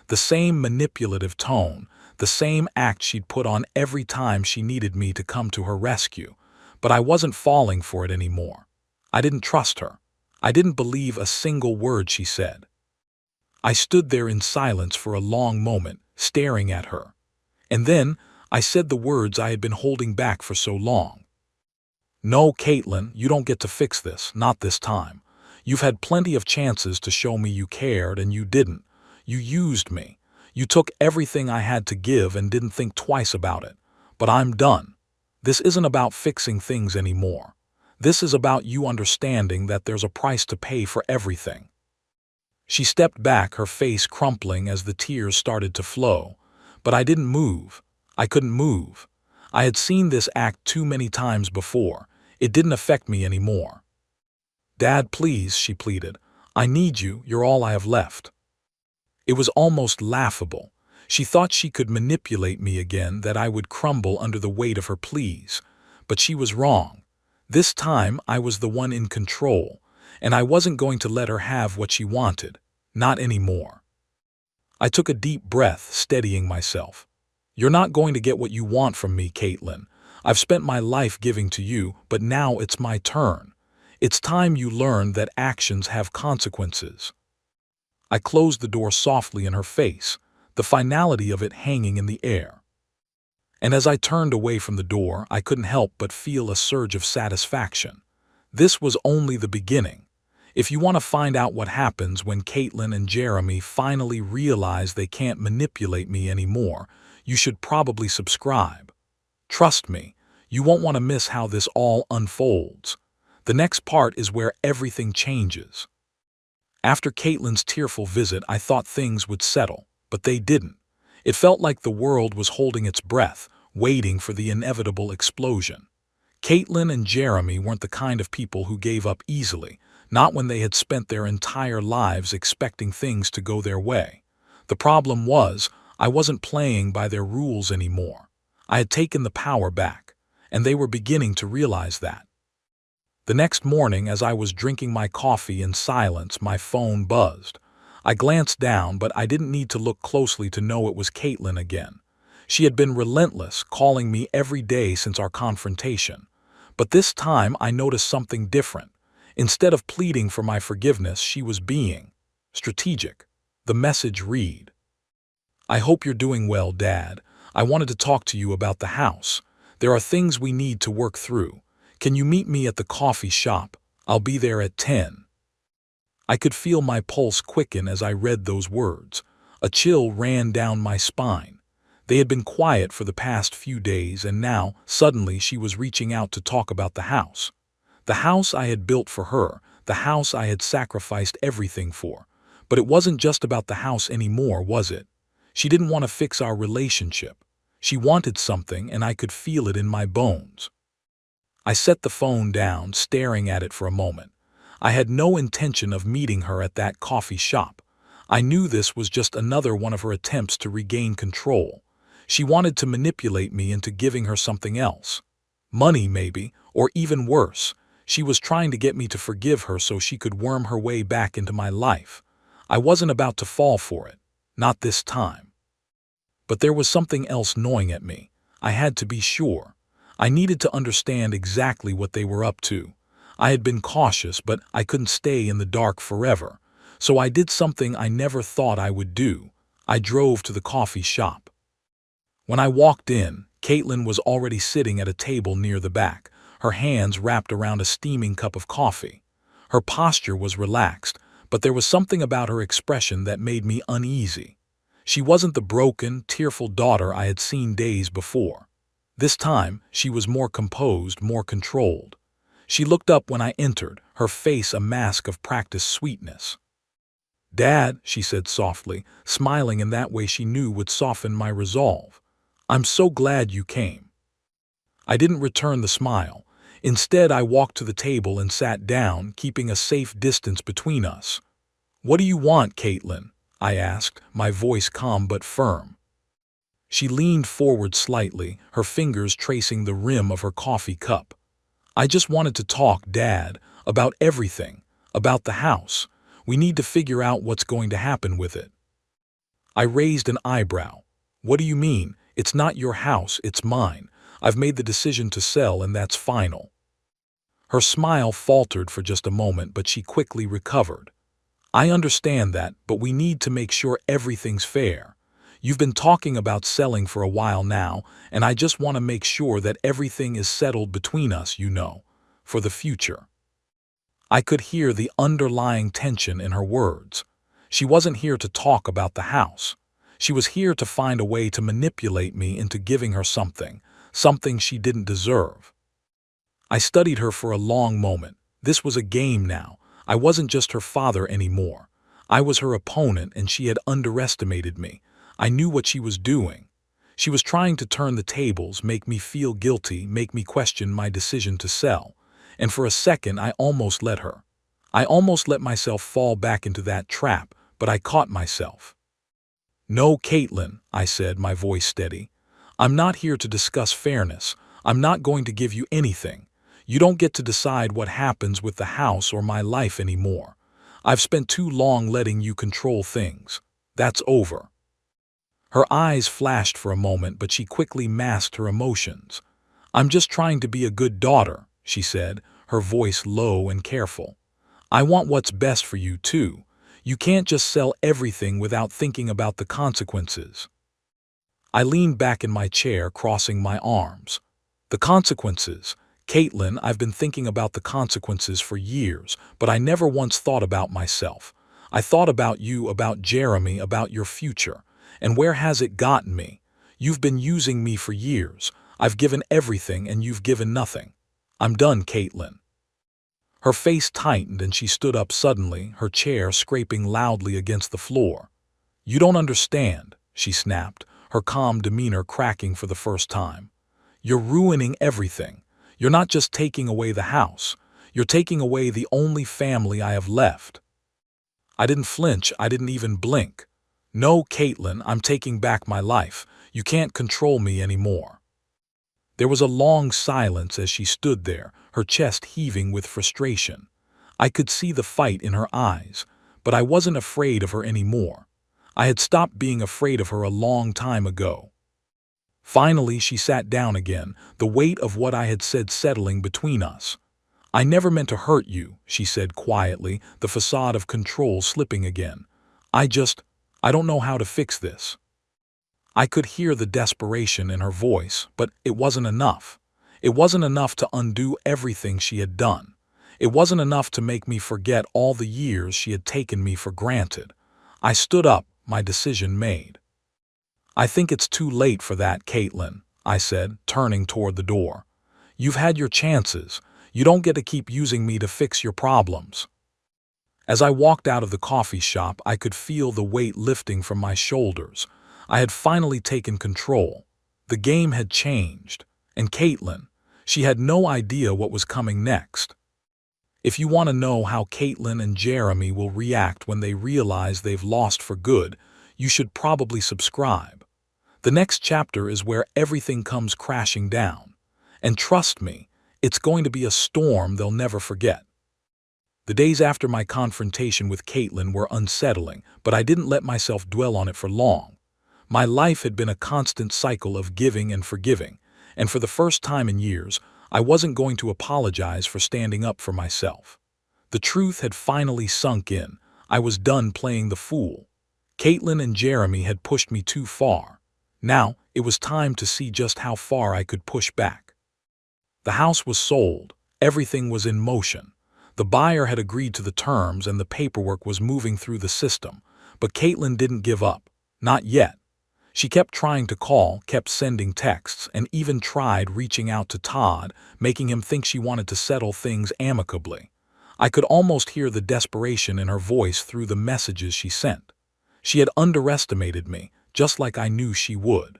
The same manipulative tone, the same act she'd put on every time she needed me to come to her rescue. But I wasn't falling for it anymore. I didn't trust her. I didn't believe a single word she said. I stood there in silence for a long moment, staring at her. And then I said the words I had been holding back for so long. "No, Caitlin, you don't get to fix this, not this time. You've had plenty of chances to show me you cared, and you didn't. You used me. You took everything I had to give and didn't think twice about it. But I'm done. This isn't about fixing things anymore. This is about you understanding that there's a price to pay for everything." She stepped back, her face crumpling as the tears started to flow. But I didn't move. I couldn't move. I had seen this act too many times before. It didn't affect me anymore. "Dad, please," she pleaded. "I need you. You're all I have left." It was almost laughable. She thought she could manipulate me again, that I would crumble under the weight of her pleas. But she was wrong. This time I was the one in control, and I wasn't going to let her have what she wanted. Not anymore. I took a deep breath, steadying myself. "You're not going to get what you want from me, Caitlin. I've spent my life giving to you, but now it's my turn. It's time you learn that actions have consequences." I closed the door softly in her face, the finality of it hanging in the air. And as I turned away from the door, I couldn't help but feel a surge of satisfaction. This was only the beginning. If you want to find out what happens when Caitlin and Jeremy finally realize they can't manipulate me anymore, you should probably subscribe. Trust me, you won't want to miss how this all unfolds. The next part is where everything changes. After Caitlin's tearful visit, I thought things would settle, but they didn't. It felt like the world was holding its breath, waiting for the inevitable explosion. Caitlin and Jeremy weren't the kind of people who gave up easily, not when they had spent their entire lives expecting things to go their way. The problem was, I wasn't playing by their rules anymore. I had taken the power back, and they were beginning to realize that. The next morning, as I was drinking my coffee in silence, my phone buzzed. I glanced down, but I didn't need to look closely to know it was Caitlin again. She had been relentless, calling me every day since our confrontation. But this time I noticed something different. Instead of pleading for my forgiveness, she was being strategic. The message read, "I hope you're doing well, Dad. I wanted to talk to you about the house. There are things we need to work through. Can you meet me at the coffee shop? I'll be there at 10. I could feel my pulse quicken as I read those words. A chill ran down my spine. They had been quiet for the past few days, and now, suddenly, she was reaching out to talk about the house. The house I had built for her, the house I had sacrificed everything for. But it wasn't just about the house anymore, was it? She didn't want to fix our relationship. She wanted something, and I could feel it in my bones. I set the phone down, staring at it for a moment. I had no intention of meeting her at that coffee shop. I knew this was just another one of her attempts to regain control. She wanted to manipulate me into giving her something else. Money, maybe, or even worse. She was trying to get me to forgive her so she could worm her way back into my life. I wasn't about to fall for it. Not this time. But there was something else gnawing at me. I had to be sure. I needed to understand exactly what they were up to. I had been cautious, but I couldn't stay in the dark forever. So I did something I never thought I would do. I drove to the coffee shop. When I walked in, Caitlin was already sitting at a table near the back, her hands wrapped around a steaming cup of coffee. Her posture was relaxed, but there was something about her expression that made me uneasy. She wasn't the broken, tearful daughter I had seen days before. This time, she was more composed, more controlled. She looked up when I entered, her face a mask of practiced sweetness. "Dad," she said softly, smiling in that way she knew would soften my resolve. "I'm so glad you came." I didn't return the smile. Instead, I walked to the table and sat down, keeping a safe distance between us. "What do you want, Caitlin?" I asked, my voice calm but firm. She leaned forward slightly, her fingers tracing the rim of her coffee cup. "I just wanted to talk, Dad, about everything, about the house. We need to figure out what's going to happen with it." I raised an eyebrow. "What do you mean? It's not your house, it's mine. I've made the decision to sell, and that's final." Her smile faltered for just a moment, but she quickly recovered. "I understand that, but we need to make sure everything's fair. You've been talking about selling for a while now, and I just want to make sure that everything is settled between us, for the future." I could hear the underlying tension in her words. She wasn't here to talk about the house. She was here to find a way to manipulate me into giving her something she didn't deserve. I studied her for a long moment. This was a game now. I wasn't just her father anymore. I was her opponent, and she had underestimated me. I knew what she was doing. She was trying to turn the tables, make me feel guilty, make me question my decision to sell. And for a second, I almost let her. I almost let myself fall back into that trap, but I caught myself. "No, Caitlin," I said, my voice steady. "I'm not here to discuss fairness. I'm not going to give you anything. You don't get to decide what happens with the house or my life anymore. I've spent too long letting you control things. That's over." Her eyes flashed for a moment, but she quickly masked her emotions. "I'm just trying to be a good daughter," she said, her voice low and careful. "I want what's best for you, too. You can't just sell everything without thinking about the consequences." I leaned back in my chair, crossing my arms. "The consequences? Caitlin, I've been thinking about the consequences for years, but I never once thought about myself. I thought about you, about Jeremy, about your future. And where has it gotten me? You've been using me for years. I've given everything and you've given nothing. I'm done, Caitlin." Her face tightened and she stood up suddenly, her chair scraping loudly against the floor. "You don't understand," she snapped, her calm demeanor cracking for the first time. "You're ruining everything. You're not just taking away the house. You're taking away the only family I have left." I didn't flinch, I didn't even blink. "No, Caitlin, I'm taking back my life. You can't control me anymore." There was a long silence as she stood there, her chest heaving with frustration. I could see the fight in her eyes, but I wasn't afraid of her anymore. I had stopped being afraid of her a long time ago. Finally, she sat down again, the weight of what I had said settling between us. "I never meant to hurt you," she said quietly, the facade of control slipping again. I don't know how to fix this." I could hear the desperation in her voice, but it wasn't enough. It wasn't enough to undo everything she had done. It wasn't enough to make me forget all the years she had taken me for granted. I stood up, my decision made. "I think it's too late for that, Caitlin," I said, turning toward the door. "You've had your chances. You don't get to keep using me to fix your problems." As I walked out of the coffee shop, I could feel the weight lifting from my shoulders. I had finally taken control. The game had changed. And Caitlin, she had no idea what was coming next. If you want to know how Caitlin and Jeremy will react when they realize they've lost for good, you should probably subscribe. The next chapter is where everything comes crashing down. And trust me, it's going to be a storm they'll never forget. The days after my confrontation with Caitlin were unsettling, but I didn't let myself dwell on it for long. My life had been a constant cycle of giving and forgiving, and for the first time in years, I wasn't going to apologize for standing up for myself. The truth had finally sunk in. I was done playing the fool. Caitlin and Jeremy had pushed me too far. Now, it was time to see just how far I could push back. The house was sold. Everything was in motion. The buyer had agreed to the terms and the paperwork was moving through the system, but Caitlin didn't give up. Not yet. She kept trying to call, kept sending texts, and even tried reaching out to Todd, making him think she wanted to settle things amicably. I could almost hear the desperation in her voice through the messages she sent. She had underestimated me, just like I knew she would.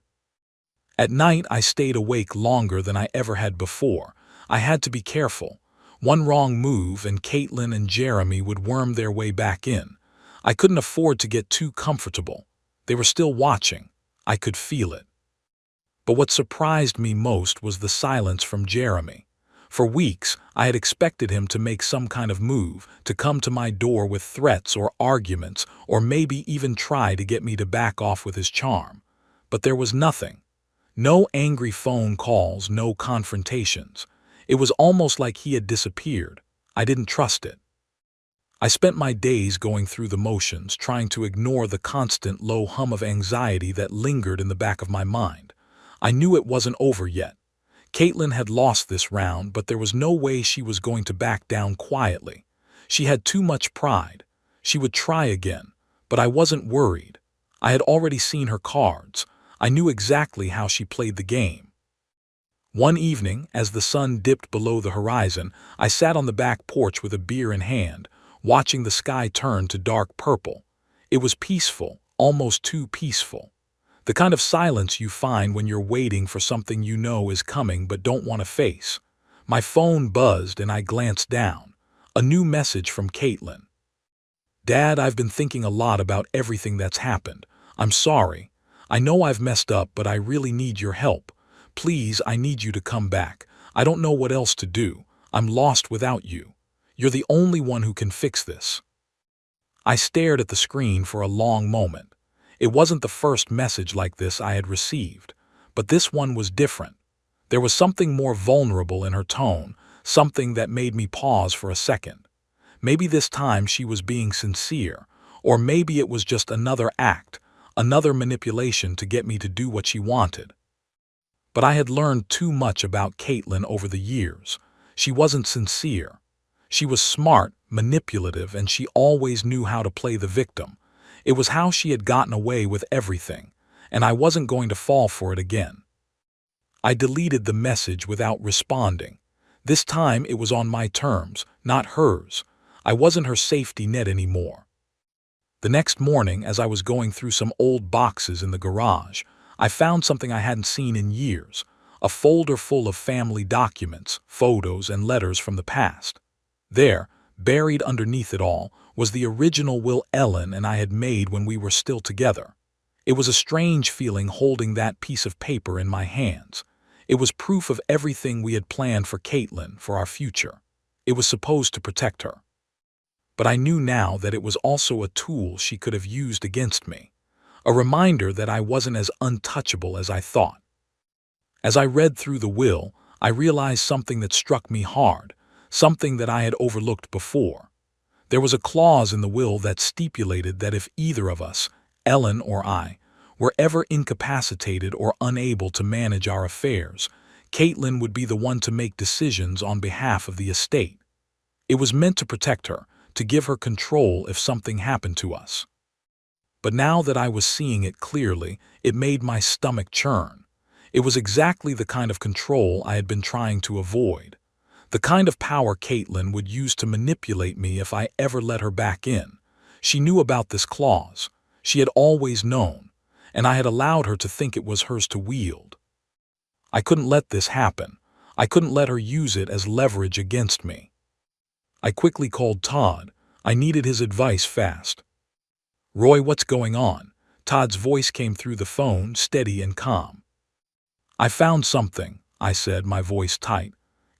At night, I stayed awake longer than I ever had before. I had to be careful. One wrong move and Caitlin and Jeremy would worm their way back in. I couldn't afford to get too comfortable. They were still watching. I could feel it. But what surprised me most was the silence from Jeremy. For weeks, I had expected him to make some kind of move, to come to my door with threats or arguments, or maybe even try to get me to back off with his charm. But there was nothing. No angry phone calls, no confrontations. It was almost like he had disappeared. I didn't trust it. I spent my days going through the motions, trying to ignore the constant low hum of anxiety that lingered in the back of my mind. I knew it wasn't over yet. Caitlin had lost this round, but there was no way she was going to back down quietly. She had too much pride. She would try again, but I wasn't worried. I had already seen her cards. I knew exactly how she played the game. One evening, as the sun dipped below the horizon, I sat on the back porch with a beer in hand, watching the sky turn to dark purple. It was peaceful, almost too peaceful. The kind of silence you find when you're waiting for something you know is coming but don't want to face. My phone buzzed and I glanced down. A new message from Caitlin. "Dad, I've been thinking a lot about everything that's happened. I'm sorry. I know I've messed up, but I really need your help. Please, I need you to come back. I don't know what else to do. I'm lost without you. You're the only one who can fix this." I stared at the screen for a long moment. It wasn't the first message like this I had received, but this one was different. There was something more vulnerable in her tone, something that made me pause for a second. Maybe this time she was being sincere, or maybe it was just another act, another manipulation to get me to do what she wanted. But I had learned too much about Caitlin over the years. She wasn't sincere. She was smart, manipulative, and she always knew how to play the victim. It was how she had gotten away with everything, and I wasn't going to fall for it again. I deleted the message without responding. This time it was on my terms, not hers. I wasn't her safety net anymore. The next morning, as I was going through some old boxes in the garage, I found something I hadn't seen in years, a folder full of family documents, photos, and letters from the past. There, buried underneath it all, was the original will Ellen and I had made when we were still together. It was a strange feeling holding that piece of paper in my hands. It was proof of everything we had planned for Caitlin, for our future. It was supposed to protect her. But I knew now that it was also a tool she could have used against me, a reminder that I wasn't as untouchable as I thought. As I read through the will, I realized something that struck me hard, something that I had overlooked before. There was a clause in the will that stipulated that if either of us, Ellen or I, were ever incapacitated or unable to manage our affairs, Caitlin would be the one to make decisions on behalf of the estate. It was meant to protect her, to give her control if something happened to us. But now that I was seeing it clearly, it made my stomach churn. It was exactly the kind of control I had been trying to avoid. The kind of power Caitlin would use to manipulate me if I ever let her back in. She knew about this clause. She had always known, and I had allowed her to think it was hers to wield. I couldn't let this happen. I couldn't let her use it as leverage against me. I quickly called Todd. I needed his advice fast. "Roy, what's going on?" Todd's voice came through the phone, steady and calm. "I found something," I said, my voice tight.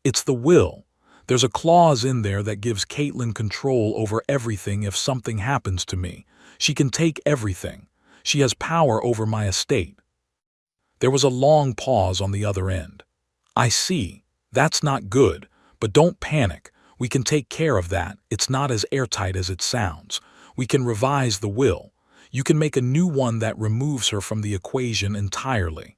"It's the will. There's a clause in there that gives Caitlin control over everything if something happens to me. She can take everything. She has power over my estate." There was a long pause on the other end. "I see. That's not good, but don't panic. We can take care of that. It's not as airtight as it sounds. We can revise the will. You can make a new one that removes her from the equation entirely."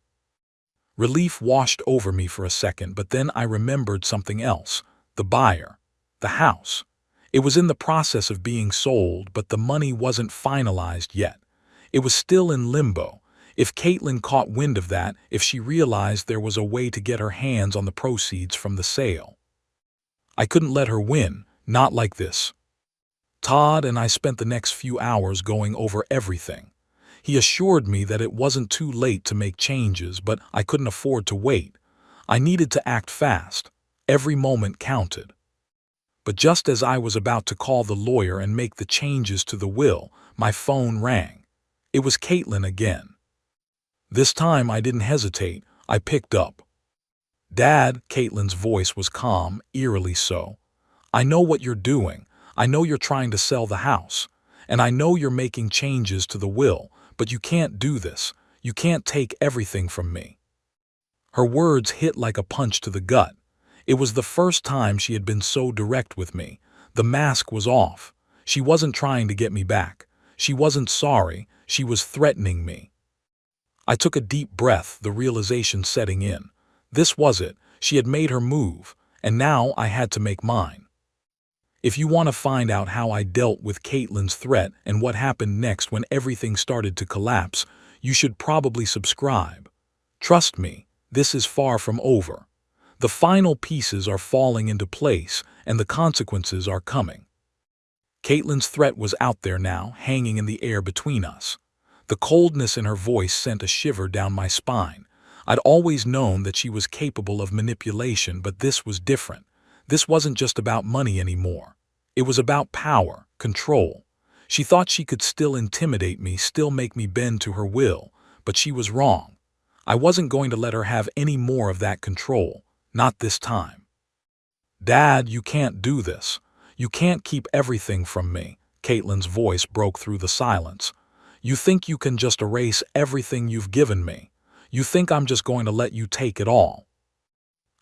Relief washed over me for a second, but then I remembered something else. The buyer. The house. It was in the process of being sold, but the money wasn't finalized yet. It was still in limbo. If Caitlin caught wind of that, if she realized there was a way to get her hands on the proceeds from the sale. I couldn't let her win, not like this. Todd and I spent the next few hours going over everything. He assured me that it wasn't too late to make changes, but I couldn't afford to wait. I needed to act fast. Every moment counted. But just as I was about to call the lawyer and make the changes to the will, my phone rang. It was Caitlin again. This time I didn't hesitate. I picked up. "Dad," Caitlin's voice was calm, eerily so. "I know what you're doing. I know you're trying to sell the house. And I know you're making changes to the will, but you can't do this. You can't take everything from me." Her words hit like a punch to the gut. It was the first time she had been so direct with me. The mask was off. She wasn't trying to get me back. She wasn't sorry. She was threatening me. I took a deep breath, the realization setting in. This was it. She had made her move, and now I had to make mine. If you want to find out how I dealt with Caitlin's threat and what happened next when everything started to collapse, you should probably subscribe. Trust me, this is far from over. The final pieces are falling into place, and the consequences are coming. Caitlin's threat was out there now, hanging in the air between us. The coldness in her voice sent a shiver down my spine. I'd always known that she was capable of manipulation, but this was different. This wasn't just about money anymore. It was about power, control. She thought she could still intimidate me, still make me bend to her will, but she was wrong. I wasn't going to let her have any more of that control, not this time. "Dad, you can't do this. You can't keep everything from me," Caitlin's voice broke through the silence. "You think you can just erase everything you've given me. You think I'm just going to let you take it all."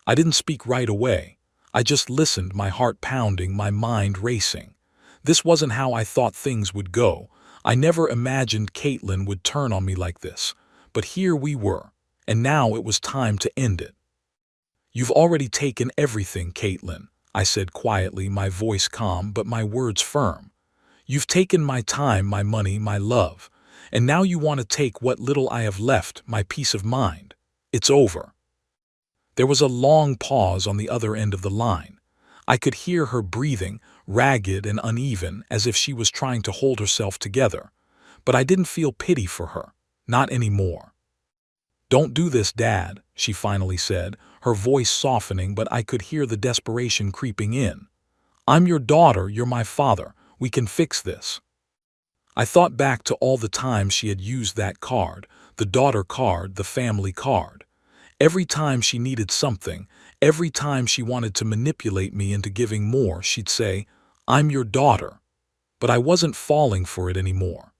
I didn't speak right away. I just listened, my heart pounding, my mind racing. This wasn't how I thought things would go. I never imagined Caitlin would turn on me like this. But here we were, and now it was time to end it. "You've already taken everything, Caitlin," I said quietly, my voice calm but my words firm. "You've taken my time, my money, my love, and now you want to take what little I have left, my peace of mind. It's over." There was a long pause on the other end of the line. I could hear her breathing, ragged and uneven, as if she was trying to hold herself together. But I didn't feel pity for her. Not anymore. "Don't do this, Dad," she finally said, her voice softening, but I could hear the desperation creeping in. "I'm your daughter, you're my father. We can fix this." I thought back to all the times she had used that card, the daughter card, the family card. Every time she needed something, every time she wanted to manipulate me into giving more, she'd say, "I'm your daughter." But I wasn't falling for it anymore.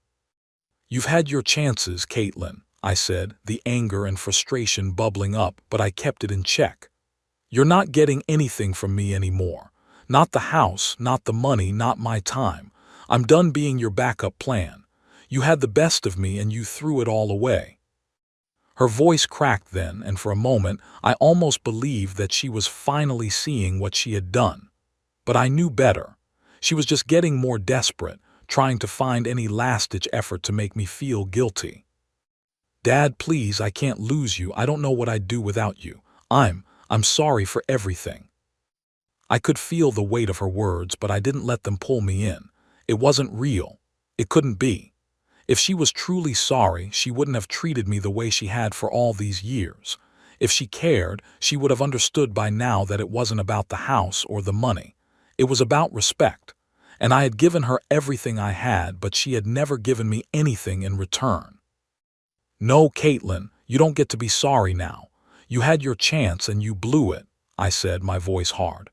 "You've had your chances, Caitlin," I said, the anger and frustration bubbling up, but I kept it in check. "You're not getting anything from me anymore. Not the house, not the money, not my time. I'm done being your backup plan. You had the best of me and you threw it all away." Her voice cracked then, and for a moment I almost believed that she was finally seeing what she had done. But I knew better. She was just getting more desperate, trying to find any last-ditch effort to make me feel guilty. "Dad, please, I can't lose you. I don't know what I'd do without you. I'm sorry for everything." I could feel the weight of her words, but I didn't let them pull me in. It wasn't real. It couldn't be. If she was truly sorry, she wouldn't have treated me the way she had for all these years. If she cared, she would have understood by now that it wasn't about the house or the money. It was about respect. And I had given her everything I had, but she had never given me anything in return. "No, Caitlin, you don't get to be sorry now. You had your chance and you blew it," I said, my voice hard.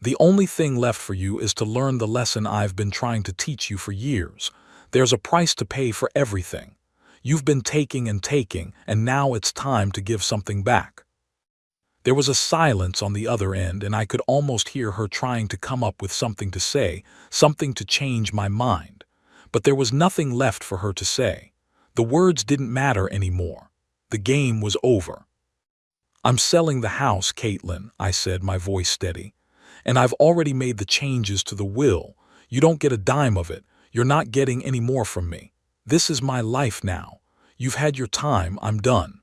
"The only thing left for you is to learn the lesson I've been trying to teach you for years. There's a price to pay for everything. You've been taking and taking, and now it's time to give something back." There was a silence on the other end, and I could almost hear her trying to come up with something to say, something to change my mind. But there was nothing left for her to say. The words didn't matter anymore. The game was over. "I'm selling the house, Caitlin," I said, my voice steady. "And I've already made the changes to the will. You don't get a dime of it. You're not getting any more from me. This is my life now. You've had your time. I'm done."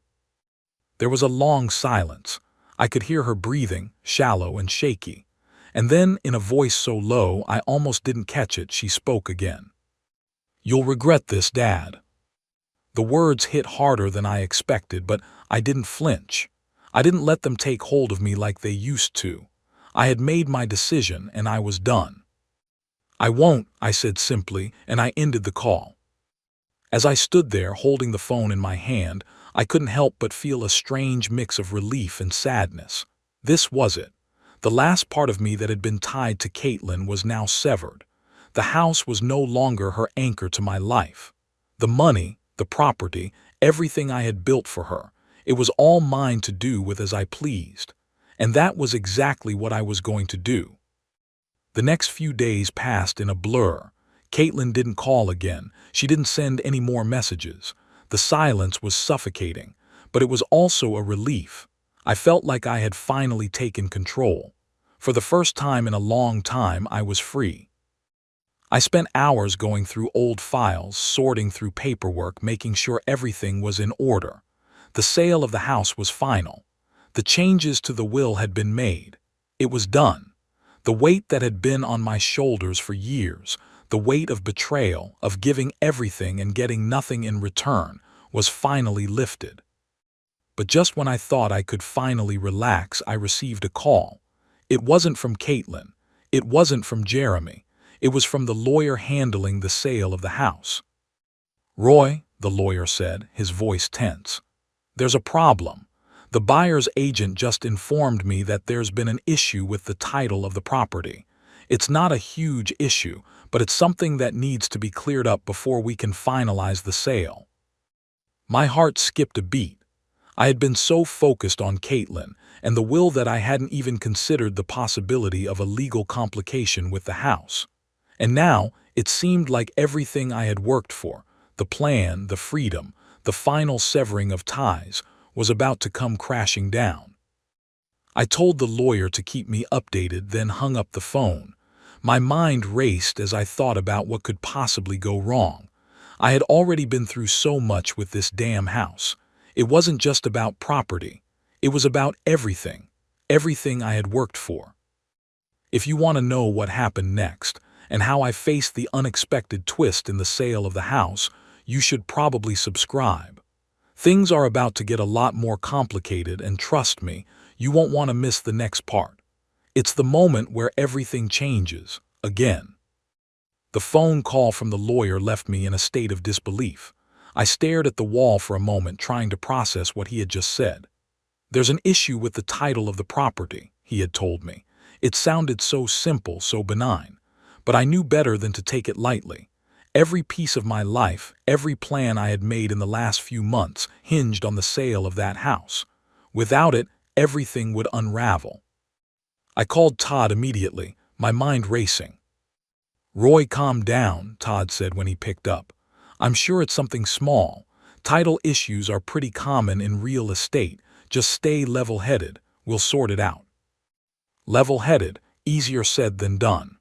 There was a long silence. I could hear her breathing, shallow and shaky. And then, in a voice so low I almost didn't catch it, she spoke again. "You'll regret this, Dad." The words hit harder than I expected, but I didn't flinch. I didn't let them take hold of me like they used to. I had made my decision, and I was done. "I won't," I said simply, and I ended the call. As I stood there holding the phone in my hand, I couldn't help but feel a strange mix of relief and sadness. This was it. The last part of me that had been tied to Caitlin was now severed. The house was no longer her anchor to my life. The money, the property, everything I had built for her, it was all mine to do with as I pleased. And that was exactly what I was going to do. The next few days passed in a blur. Caitlin didn't call again. She didn't send any more messages. The silence was suffocating, but it was also a relief. I felt like I had finally taken control. For the first time in a long time, I was free. I spent hours going through old files, sorting through paperwork, making sure everything was in order. The sale of the house was final. The changes to the will had been made. It was done. The weight that had been on my shoulders for years, the weight of betrayal, of giving everything and getting nothing in return, was finally lifted. But just when I thought I could finally relax, I received a call. It wasn't from Caitlin. It wasn't from Jeremy. It was from the lawyer handling the sale of the house. "Roy," the lawyer said, his voice tense, "there's a problem. The buyer's agent just informed me that there's been an issue with the title of the property. It's not a huge issue, but it's something that needs to be cleared up before we can finalize the sale." My heart skipped a beat. I had been so focused on Caitlin and the will that I hadn't even considered the possibility of a legal complication with the house. And now it seemed like everything I had worked for, the plan, the freedom, the final severing of ties, was about to come crashing down. I told the lawyer to keep me updated, then hung up the phone. My mind raced as I thought about what could possibly go wrong. I had already been through so much with this damn house. It wasn't just about property. It was about everything, everything I had worked for. If you want to know what happened next, and how I faced the unexpected twist in the sale of the house, you should probably subscribe. Things are about to get a lot more complicated, and trust me, you won't want to miss the next part. It's the moment where everything changes, again. The phone call from the lawyer left me in a state of disbelief. I stared at the wall for a moment, trying to process what he had just said. "There's an issue with the title of the property," he had told me. It sounded so simple, so benign. But I knew better than to take it lightly. Every piece of my life, every plan I had made in the last few months hinged on the sale of that house. Without it, everything would unravel. I called Todd immediately, my mind racing. "Roy, calm down," Todd said when he picked up. "I'm sure it's something small. Title issues are pretty common in real estate. Just stay level-headed. We'll sort it out." Level-headed, easier said than done.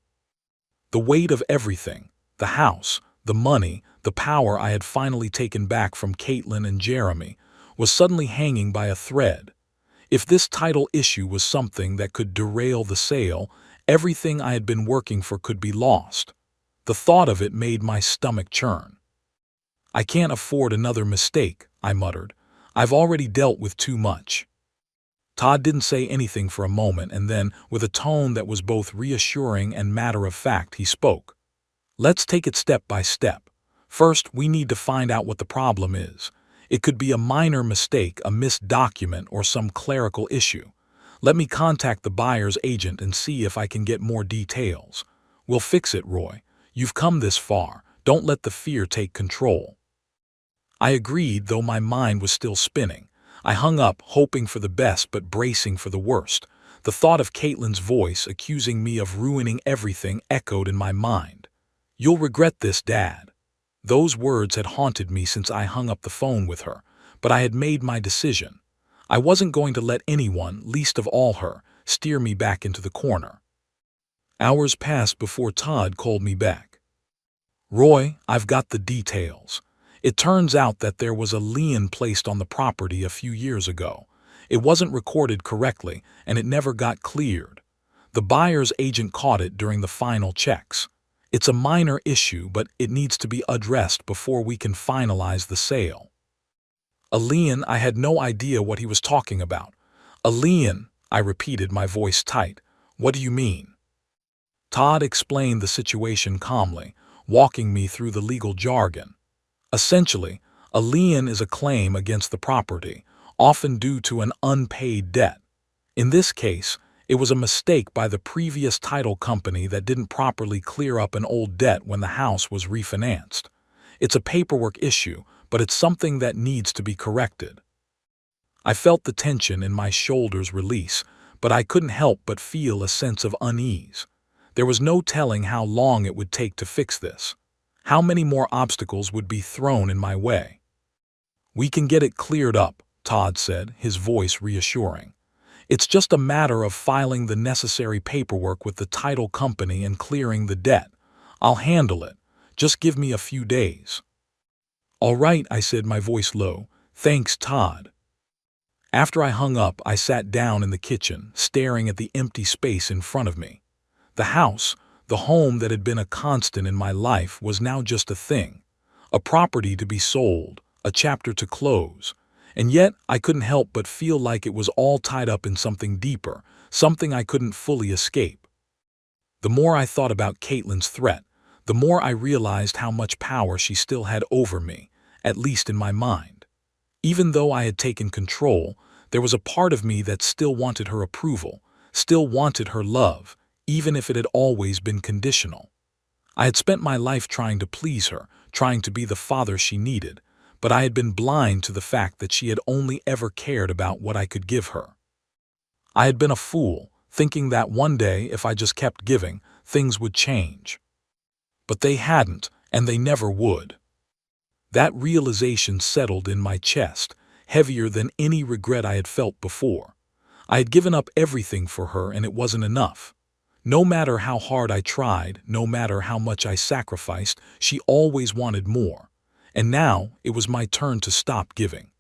The weight of everything, the house, the money, the power I had finally taken back from Caitlin and Jeremy, was suddenly hanging by a thread. If this title issue was something that could derail the sale, everything I had been working for could be lost. The thought of it made my stomach churn. "I can't afford another mistake," I muttered. "I've already dealt with too much." Todd didn't say anything for a moment, and then, with a tone that was both reassuring and matter-of-fact, he spoke. "Let's take it step by step. First, we need to find out what the problem is. It could be a minor mistake, a missed document, or some clerical issue. Let me contact the buyer's agent and see if I can get more details. We'll fix it, Roy. You've come this far. Don't let the fear take control." I agreed, though my mind was still spinning. I hung up, hoping for the best but bracing for the worst. The thought of Caitlin's voice accusing me of ruining everything echoed in my mind. "You'll regret this, Dad." Those words had haunted me since I hung up the phone with her, but I had made my decision. I wasn't going to let anyone, least of all her, steer me back into the corner. Hours passed before Todd called me back. "Roy, I've got the details. It turns out that there was a lien placed on the property a few years ago. It wasn't recorded correctly, and it never got cleared. The buyer's agent caught it during the final checks. It's a minor issue, but it needs to be addressed before we can finalize the sale." A lien? I had no idea what he was talking about. "A lien," I repeated, my voice tight. "What do you mean?" Todd explained the situation calmly, walking me through the legal jargon. Essentially, a lien is a claim against the property, often due to an unpaid debt. In this case, it was a mistake by the previous title company that didn't properly clear up an old debt when the house was refinanced. It's a paperwork issue, but it's something that needs to be corrected. I felt the tension in my shoulders release, but I couldn't help but feel a sense of unease. There was no telling how long it would take to fix this. How many more obstacles would be thrown in my way? "We can get it cleared up," Todd said, his voice reassuring. "It's just a matter of filing the necessary paperwork with the title company and clearing the debt. I'll handle it. Just give me a few days." "All right," I said, my voice low. "Thanks, Todd." After I hung up, I sat down in the kitchen, staring at the empty space in front of me. The house, the home that had been a constant in my life, was now just a thing. A property to be sold, a chapter to close. And yet, I couldn't help but feel like it was all tied up in something deeper, something I couldn't fully escape. The more I thought about Caitlin's threat, the more I realized how much power she still had over me, at least in my mind. Even though I had taken control, there was a part of me that still wanted her approval, still wanted her love, even if it had always been conditional. I had spent my life trying to please her, trying to be the father she needed, but I had been blind to the fact that she had only ever cared about what I could give her. I had been a fool, thinking that one day, if I just kept giving, things would change. But they hadn't, and they never would. That realization settled in my chest, heavier than any regret I had felt before. I had given up everything for her, and it wasn't enough. No matter how hard I tried, no matter how much I sacrificed, she always wanted more. And now it was my turn to stop giving.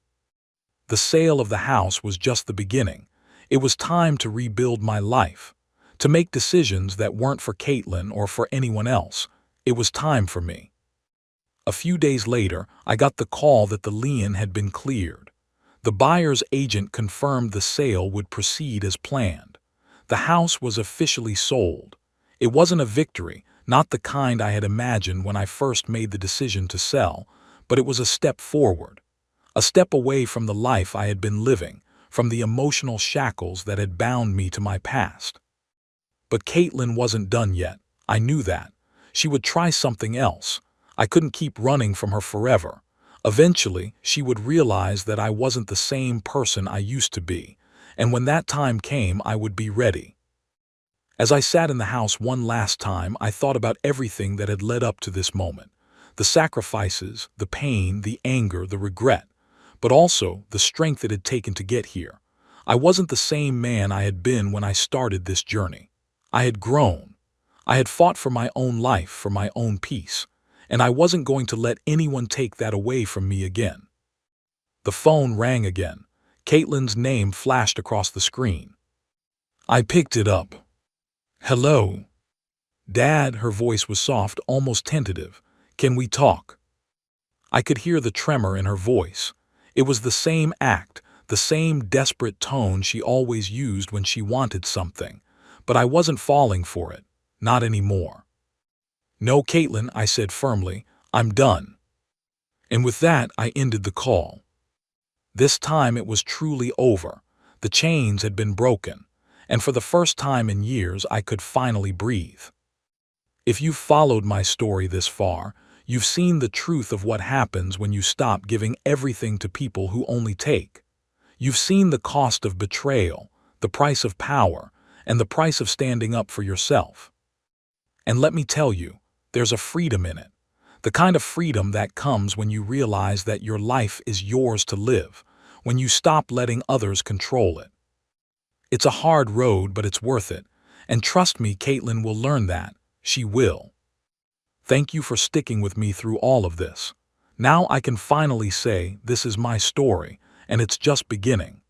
The sale of the house was just the beginning. It was time to rebuild my life, to make decisions that weren't for Caitlin or for anyone else. It was time for me. A few days later, I got the call that the lien had been cleared. The buyer's agent confirmed the sale would proceed as planned. The house was officially sold. It wasn't a victory, not the kind I had imagined when I first made the decision to sell, but it was a step forward. A step away from the life I had been living, from the emotional shackles that had bound me to my past. But Caitlin wasn't done yet. I knew that. She would try something else. I couldn't keep running from her forever. Eventually, she would realize that I wasn't the same person I used to be, and when that time came, I would be ready. As I sat in the house one last time, I thought about everything that had led up to this moment. The sacrifices, the pain, the anger, the regret, but also the strength it had taken to get here. I wasn't the same man I had been when I started this journey. I had grown. I had fought for my own life, for my own peace, and I wasn't going to let anyone take that away from me again. The phone rang again. Caitlin's name flashed across the screen. I picked it up. "Hello?" "Dad," her voice was soft, almost tentative. "Can we talk?" I could hear the tremor in her voice. It was the same act, the same desperate tone she always used when she wanted something, but I wasn't falling for it. Not anymore. "No, Caitlin," I said firmly. "I'm done." And with that, I ended the call. This time it was truly over. The chains had been broken, and for the first time in years I could finally breathe. If you've followed my story this far, you've seen the truth of what happens when you stop giving everything to people who only take. You've seen the cost of betrayal, the price of power, and the price of standing up for yourself. And let me tell you, there's a freedom in it. The kind of freedom that comes when you realize that your life is yours to live, when you stop letting others control it. It's a hard road, but it's worth it. And trust me, Caitlin will learn that. She will. Thank you for sticking with me through all of this. Now I can finally say this is my story, and it's just beginning.